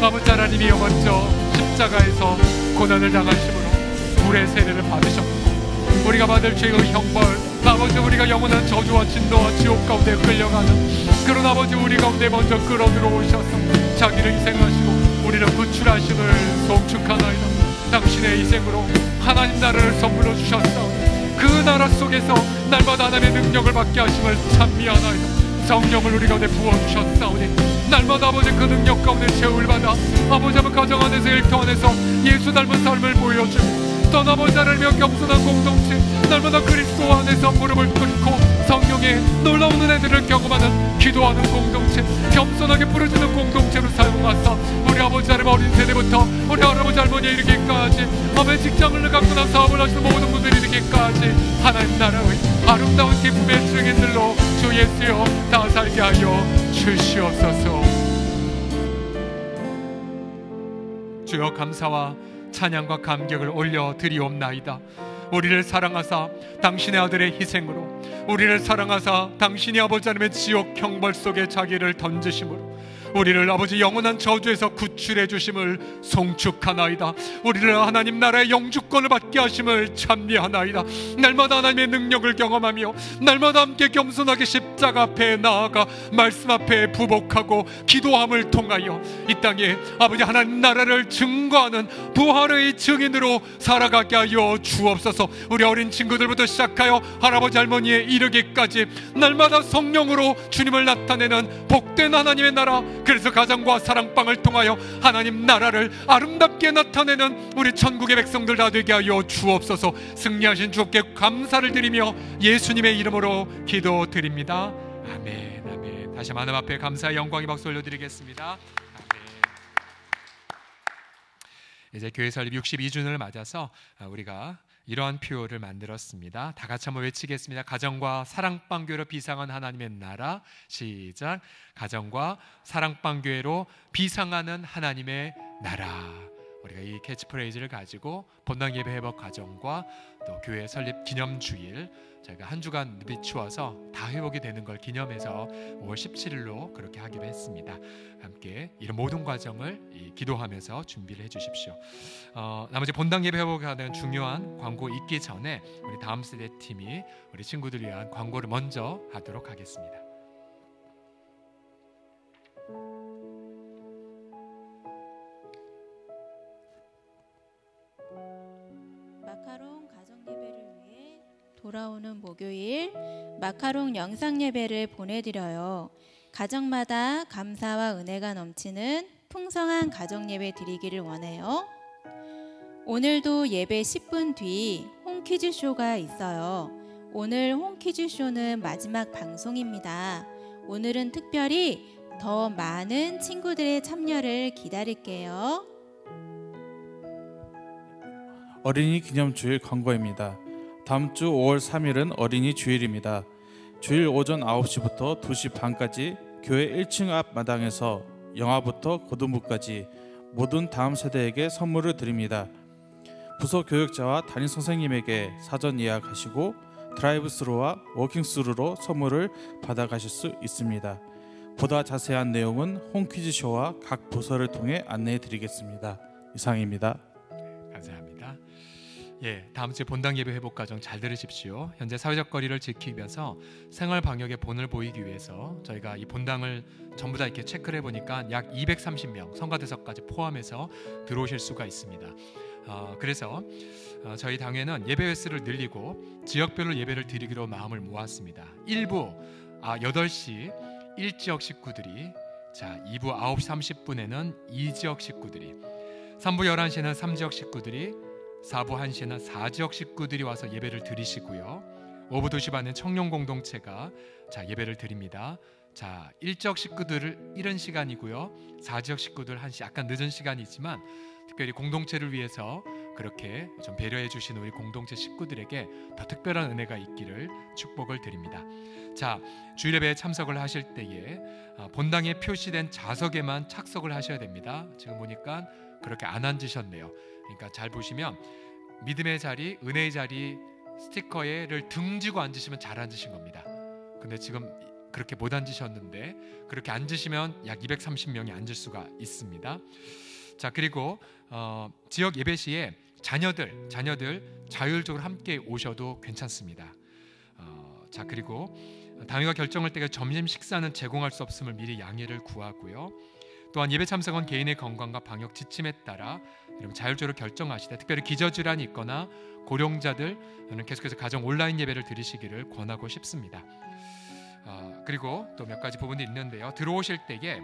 아버지 하나님이 먼저 십자가에서 고난을 당하심으로 불의 세례를 받으셨고 우리가 받을 죄의 형벌 아버지 우리가 영원한 저주와 진노와 지옥 가운데 끌려가는 그런 아버지 우리 가운데 먼저 끌어들어오셔서 자기를 희생하시고 우리를 구출하심을 송축하나이다. 당신의 희생으로 하나님 나라를 선물로 주셨사오니 그 나라 속에서 날마다 하나님의 능력을 받게 하심을 찬미하나이다. 성령을 우리 가운데 부어주셨사오니 날마다 아버지 그 능력 가운데 채울 받아 아버지 한번 가정 안에서 일터 안에서 예수 닮은 삶을 보여주고 또 아버지 하나님의 겸손한 공동체 날마다 그리스도 안에서 무릎을 꿇고 성령의 놀라운 은혜들을 경험하는 기도하는 공동체, 겸손하게 부르짖는 공동체로 사용하사 우리 아버지 하나님 어린 세대부터 우리 할아버지 할머니에 이르기까지 아멘 직장을 갖고나 사업을 하시는 모든 분들이 이르기까지 하나님 나라의 아름다운 기쁨의 증인들로 주 예수여 다 살게 하여 주시옵소서. 주여 감사와 찬양과 감격을 올려 드리옵나이다. 우리를 사랑하사 당신의 아들의 희생으로, 우리를 사랑하사 당신이 아버지 하나님의 지옥 형벌 속에 자기를 던지심으로 우리를 아버지 영원한 저주에서 구출해 주심을 송축하나이다. 우리를 하나님 나라의 영주권을 받게 하심을 찬미하나이다. 날마다 하나님의 능력을 경험하며 날마다 함께 겸손하게 십자가 앞에 나아가 말씀 앞에 부복하고 기도함을 통하여 이 땅에 아버지 하나님 나라를 증거하는 부활의 증인으로 살아가게 하여 주옵소서. 우리 어린 친구들부터 시작하여 할아버지 할머니에 이르기까지 날마다 성령으로 주님을 나타내는 복된 하나님의 나라, 그래서 가정과 사랑방을 통하여 하나님 나라를 아름답게 나타내는 우리 천국의 백성들 다 되게 하여 주옵소서. 승리하신 주께 감사를 드리며 예수님의 이름으로 기도드립니다. 아멘. 아멘. 다시 하나님 앞에 감사의 영광의 박수 올려드리겠습니다. 아멘. 이제 교회 설립 62주년을 맞아서 우리가 이러한 표어를 만들었습니다. 다 같이 한번 외치겠습니다. 가정과 사랑방교회로 비상한 하나님의 나라. 시작. 가정과 사랑방교회로 비상하는 하나님의 나라. 우리가 이 캐치프레이즈를 가지고 본당 예배 회복 과정과 또 교회 설립 기념주일 저희가 한 주간 비추어서 다 회복이 되는 걸 기념해서 5월 17일로 그렇게 하기로 했습니다. 함께 이런 모든 과정을 기도하면서 준비를 해주십시오. 나머지 본당 예배 회복하는 중요한 광고 있기 전에 우리 다음 세대 팀이 우리 친구들 위한 광고를 먼저 하도록 하겠습니다. 마카롱 가정 예배를 위해 돌아오는 목요일 마카롱 영상 예배를 보내드려요. 가정마다 감사와 은혜가 넘치는 풍성한 가정 예배 드리기를 원해요. 오늘도 예배 10분 뒤 홈퀴즈 쇼가 있어요. 오늘 홈퀴즈 쇼는 마지막 방송입니다. 오늘은 특별히 더 많은 친구들의 참여를 기다릴게요. 어린이 기념주일 광고입니다. 다음 주 5월 3일은 어린이 주일입니다. 주일 오전 9시부터 2시 반까지 교회 1층 앞 마당에서 영아부터 고등부까지 모든 다음 세대에게 선물을 드립니다. 부서 교육자와 담임 선생님에게 사전 예약하시고 드라이브스루와 워킹스루로 선물을 받아가실 수 있습니다. 보다 자세한 내용은 홈퀴즈쇼와 각 부서를 통해 안내해 드리겠습니다. 이상입니다. 감사합니다. 예, 다음 주에 본당 예배 회복 과정 잘 들으십시오. 현재 사회적 거리를 지키기 위해서 생활 방역의 본을 보이기 위해서 저희가 이 본당을 전부 다 이렇게 체크를 해보니까 약 230명 성가대석까지 포함해서 들어오실 수가 있습니다. 그래서 저희 당회는 예배 횟수를 늘리고 지역별로 예배를 드리기로 마음을 모았습니다. 1부 8시 1지역 식구들이, 자 2부 9시 30분에는 2지역 식구들이, 3부 11시에는 3지역 식구들이, 4부 1시에는 4지역 식구들이 와서 예배를 드리시고요. 5부 2시 반에 청년 공동체가 예배를 드립니다. 자 1지역 식구들을 이른 시간이고요. 4지역 식구들 1시 약간 늦은 시간이지만 특별히 공동체를 위해서 그렇게 좀 배려해 주신 우리 공동체 식구들에게 더 특별한 은혜가 있기를 축복을 드립니다. 자, 주일예배에 참석을 하실 때에 본당에 표시된 좌석에만 착석을 하셔야 됩니다. 지금 보니까 그렇게 안 앉으셨네요. 그러니까 잘 보시면 믿음의 자리, 은혜의 자리 스티커에를 등지고 앉으시면 잘 앉으신 겁니다. 근데 지금 그렇게 못 앉으셨는데 그렇게 앉으시면 약 230명이 앉을 수가 있습니다. 자, 그리고 지역 예배 시에 자녀들 자율적으로 함께 오셔도 괜찮습니다. 자, 그리고 당회가 결정할 때 점심 식사는 제공할 수 없음을 미리 양해를 구하고요. 또한 예배 참석은 개인의 건강과 방역 지침에 따라 여러분 자율적으로 결정하시되 특별히 기저질환이 있거나 고령자들은 계속해서 가정 온라인 예배를 드리시기를 권하고 싶습니다. 그리고 또 몇 가지 부분이 있는데요. 들어오실 때에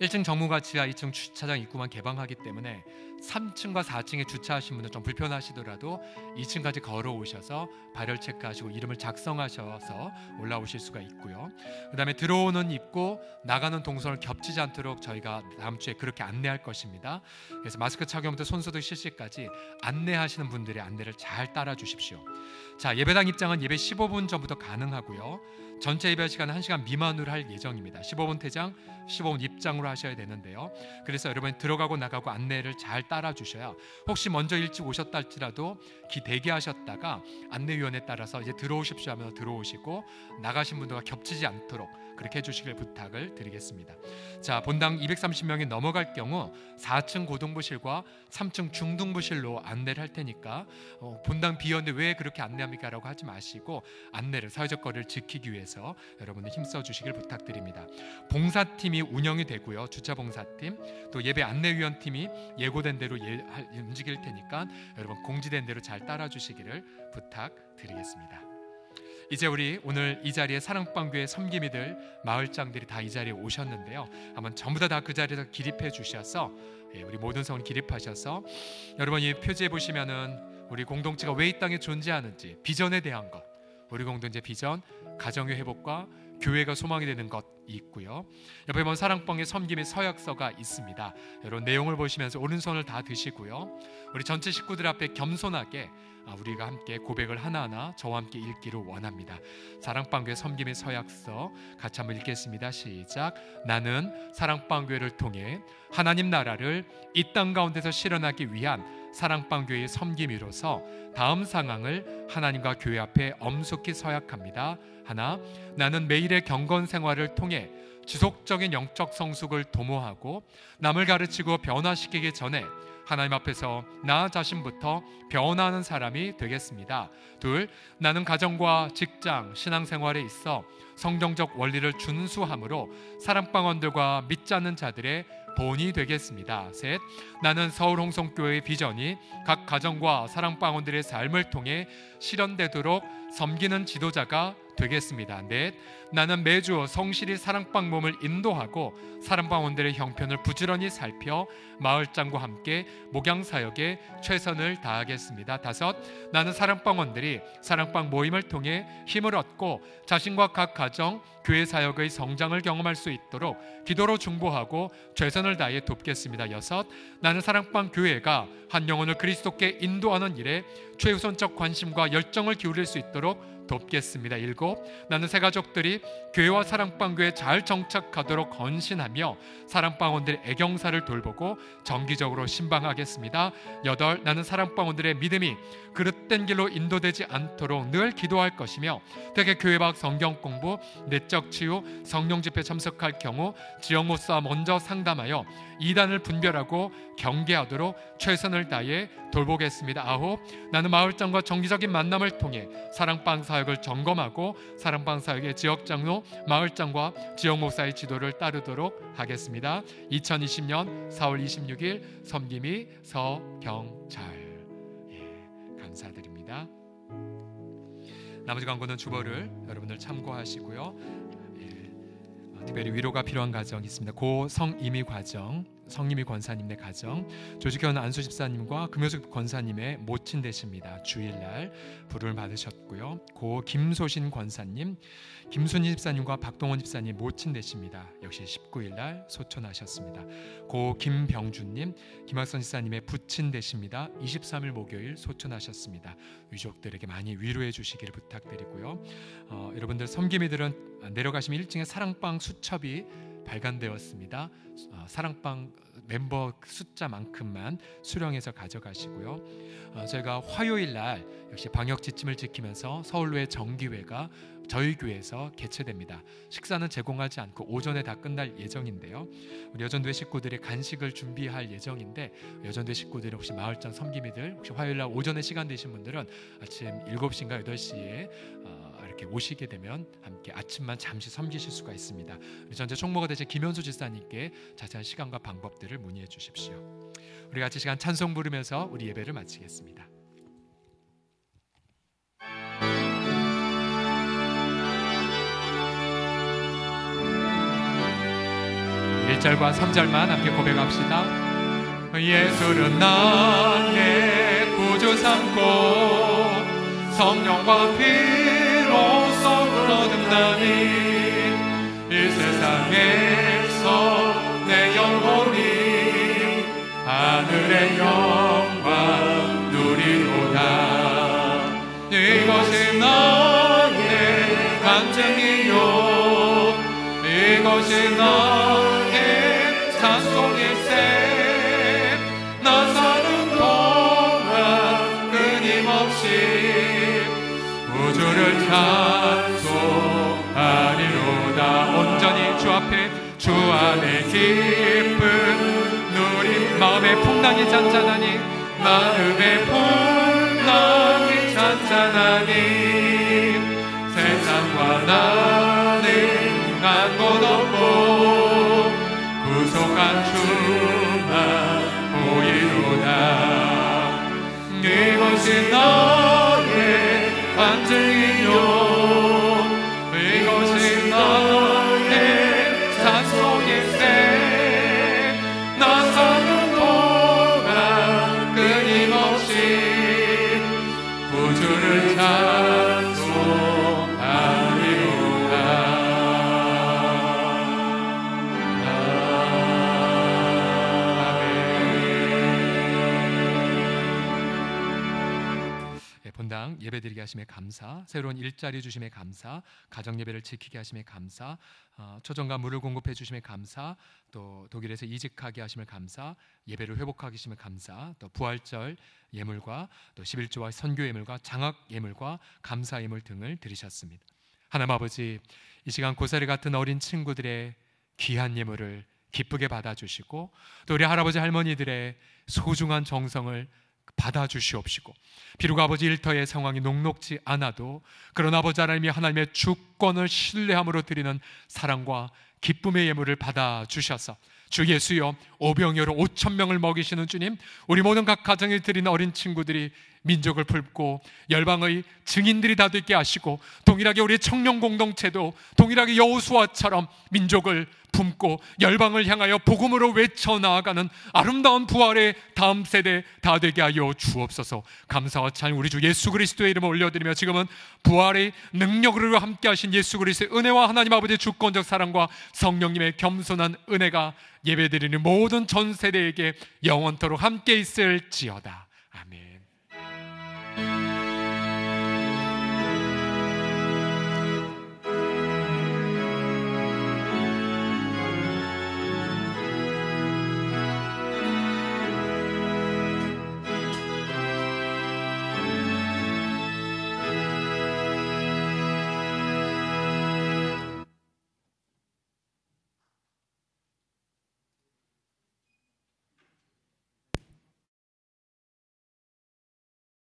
1층 정문과 지하 2층 주차장 입구만 개방하기 때문에 3층과 4층에 주차하신 분들 좀 불편하시더라도 2층까지 걸어오셔서 발열 체크하시고 이름을 작성하셔서 올라오실 수가 있고요. 그 다음에 들어오는 입구 나가는 동선을 겹치지 않도록 저희가 다음 주에 그렇게 안내할 것입니다. 그래서 마스크 착용부터 손소독 실시까지 안내하시는 분들의 안내를 잘 따라 주십시오. 자, 예배당 입장은 예배 15분 전부터 가능하고요. 전체 예배 시간은 1시간 미만으로 할 예정입니다. 15분 퇴장, 15분 입장으로 하셔야 되는데요. 그래서 여러분이 들어가고 나가고 안내를 잘 따라 주셔야 혹시 먼저 일찍 오셨다 할지라도 대기하셨다가 안내위원에 따라서 이제 들어오십시오 하면 들어오시고 나가신 분들과 겹치지 않도록 그렇게 해주시길 부탁을 드리겠습니다. 자, 본당 230명이 넘어갈 경우 4층 고등부실과 3층 중등부실로 안내를 할 테니까 본당 비었는데 왜 그렇게 안내합니까? 라고 하지 마시고 안내를, 사회적 거리를 지키기 위해서 여러분들 힘써 주시길 부탁드립니다. 봉사팀이 운영이 되고요. 주차봉사팀, 또 예배 안내위원팀이 예고된 대로 움직일 테니까 여러분 공지된 대로 잘 따라 주시기를 부탁드리겠습니다. 이제 우리 오늘 이 자리에 사랑방교회 섬김이들 마을장들이 다 이 자리에 오셨는데요. 한번 전부 다 그 자리에서 기립해 주셔서 우리 모든 성을 기립하셔서 여러분 이 표지에 보시면은 우리 공동체가 왜 이 땅에 존재하는지 비전에 대한 것, 우리 공동체 비전, 가정의 회복과 교회가 소망이 되는 것이 있고요. 옆에 보면 사랑방의 섬김의 서약서가 있습니다. 여러분 내용을 보시면서 오른손을 다 드시고요. 우리 전체 식구들 앞에 겸손하게 우리가 함께 고백을 하나하나 저와 함께 읽기를 원합니다. 사랑방교회 섬김의 서약서 같이 한번 읽겠습니다. 시작. 나는 사랑방교회를 통해 하나님 나라를 이 땅 가운데서 실현하기 위한 사랑방교회의 섬김이로서 다음 상황을 하나님과 교회 앞에 엄숙히 서약합니다. 하나, 나는 매일의 경건 생활을 통해 지속적인 영적 성숙을 도모하고 남을 가르치고 변화시키기 전에 하나님 앞에서 나 자신부터 변화하는 사람이 되겠습니다. 둘, 나는 가정과 직장, 신앙생활에 있어 성경적 원리를 준수함으로 사랑방언들과 믿지 않는 자들의 본이 되겠습니다. 셋, 나는 서울 홍성교회의 비전이 각 가정과 사랑방언들의 삶을 통해 실현되도록 섬기는 지도자가 되겠습니다. 넷, 나는 매주 성실히 사랑방 몸을 인도하고 사랑방원들의 형편을 부지런히 살펴 마을장과 함께 목양사역에 최선을 다하겠습니다. 다섯, 나는 사랑방원들이 사랑방 모임을 통해 힘을 얻고 자신과 각 가정, 교회 사역의 성장을 경험할 수 있도록 기도로 중보하고 최선을 다해 돕겠습니다. 여섯, 나는 사랑방 교회가 한 영혼을 그리스도께 인도하는 일에 최우선적 관심과 열정을 기울일 수 있도록 돕겠습니다. 일곱, 나는 새 가족들이 교회와 사랑방교회에 잘 정착하도록 헌신하며 사랑방원들의 애경사를 돌보고 정기적으로 신방하겠습니다. 여덟, 나는 사랑방원들의 믿음이 그릇된 길로 인도되지 않도록 늘 기도할 것이며 특히 교회 밖 성경 공부, 내적 치유, 성령 집회 참석할 경우 지역 목사와 먼저 상담하여 이단을 분별하고 경계하도록 최선을 다해 돌보겠습니다. 아홉, 나는 마을장과 정기적인 만남을 통해 사랑방 사역을 점검하고 사랑방 사역의 지역 장로, 마을장과 지역 목사의 지도를 따르도록 하겠습니다. 2020년 4월 26일 섬김이 서경철. 감사드립니다. 나머지 광고는 주보를 여러분들 참고하시고요. 특별히 위로가 필요한 가정이 있습니다. 고 성임이 과정, 성임이 권사님의 가정, 조직현 안수 집사님과 금효숙 권사님의 모친 되십니다. 주일날 부름을 받으셨고요. 고 김소신 권사님, 김순희 집사님과 박동원 집사님 모친 되십니다. 역시 19일날 소천하셨습니다. 고 김병준님, 김학선 집사님의 부친 되십니다. 23일 목요일 소천하셨습니다. 유족들에게 많이 위로해 주시기를 부탁드리고요. 여러분들 섬김이들은 내려가시면 1층에 사랑방 수첩이 발간되었습니다. 사랑방 멤버 숫자만큼만 수령해서 가져가시고요. 저희가 화요일날 역시 방역 지침을 지키면서 서울로의 정기회가 저희 교회에서 개최됩니다. 식사는 제공하지 않고 오전에 다 끝날 예정인데요. 우리 여전도회 식구들이 간식을 준비할 예정인데 여전도회 식구들이 혹시 마을장 섬김이들 혹시 화요일날 오전에 시간 되신 분들은 아침 7시인가 8시에 이렇게 오시게 되면 함께 아침만 잠시 섬기실 수가 있습니다. 우리 전체 총무가 되신 김현수 집사님께 자세한 시간과 방법들을 문의해 주십시오. 우리 같이 시간 찬송 부르면서 우리 예배를 마치겠습니다. 1절과 3절만 함께 고백합시다. 예수는 나의 구주 삼고 성령과 피로 소를 얻음나니 이 세상에서 내 영혼이 하늘의 영광 누리로다. 이것이 나의 간증이요 이것이 나의 찬송일세. 나 사는 동안 끊임없이 우주를 찬송하리로다. 온전히 주 앞에 주 안에 기쁜 누림 마음의 풍랑이 잔잔하니 마음의 풍랑이 잔잔하니 세상과 나는 간 곳 없고 구속한 주만 보이로다. 이것이 나의 간증이요 이것이 나의 찬송일세. 나 사는 동안 끊임없이 구주를 찬송하리로다. 본당 예배드리게 하심에 감사, 새로운 일자리 주심에 감사, 가정 예배를 지키게 하심에 감사, 초정과 물을 공급해 주심에 감사, 또 독일에서 이직하게 하심을 감사, 예배를 회복하게 하심을 감사, 또 부활절 예물과 또 11조와 선교 예물과 장학 예물과 감사 예물 등을 드리셨습니다. 하나님 아버지, 이 시간 고사리 같은 어린 친구들의 귀한 예물을 기쁘게 받아주시고 또 우리 할아버지 할머니들의 소중한 정성을 받아주시옵시고 비록 아버지 일터의 상황이 녹록지 않아도 그러나 아버지 하나님이 하나님의 주권을 신뢰함으로 드리는 사랑과 기쁨의 예물을 받아주셔서 주 예수여 오병이어로 5,000명을 먹이시는 주님, 우리 모든 각 가정에 드리는 어린 친구들이 민족을 품고 열방의 증인들이 다 되게 하시고 동일하게 우리 청년 공동체도 동일하게 여호수아처럼 민족을 품고 열방을 향하여 복음으로 외쳐나아가는 아름다운 부활의 다음 세대 다 되게 하여 주옵소서. 감사와 찬양 우리 주 예수 그리스도의 이름을 올려드리며 지금은 부활의 능력으로 함께 하신 예수 그리스도의 은혜와 하나님 아버지의 주권적 사랑과 성령님의 겸손한 은혜가 예배드리는 모든 전 세대에게 영원토록 함께 있을지어다.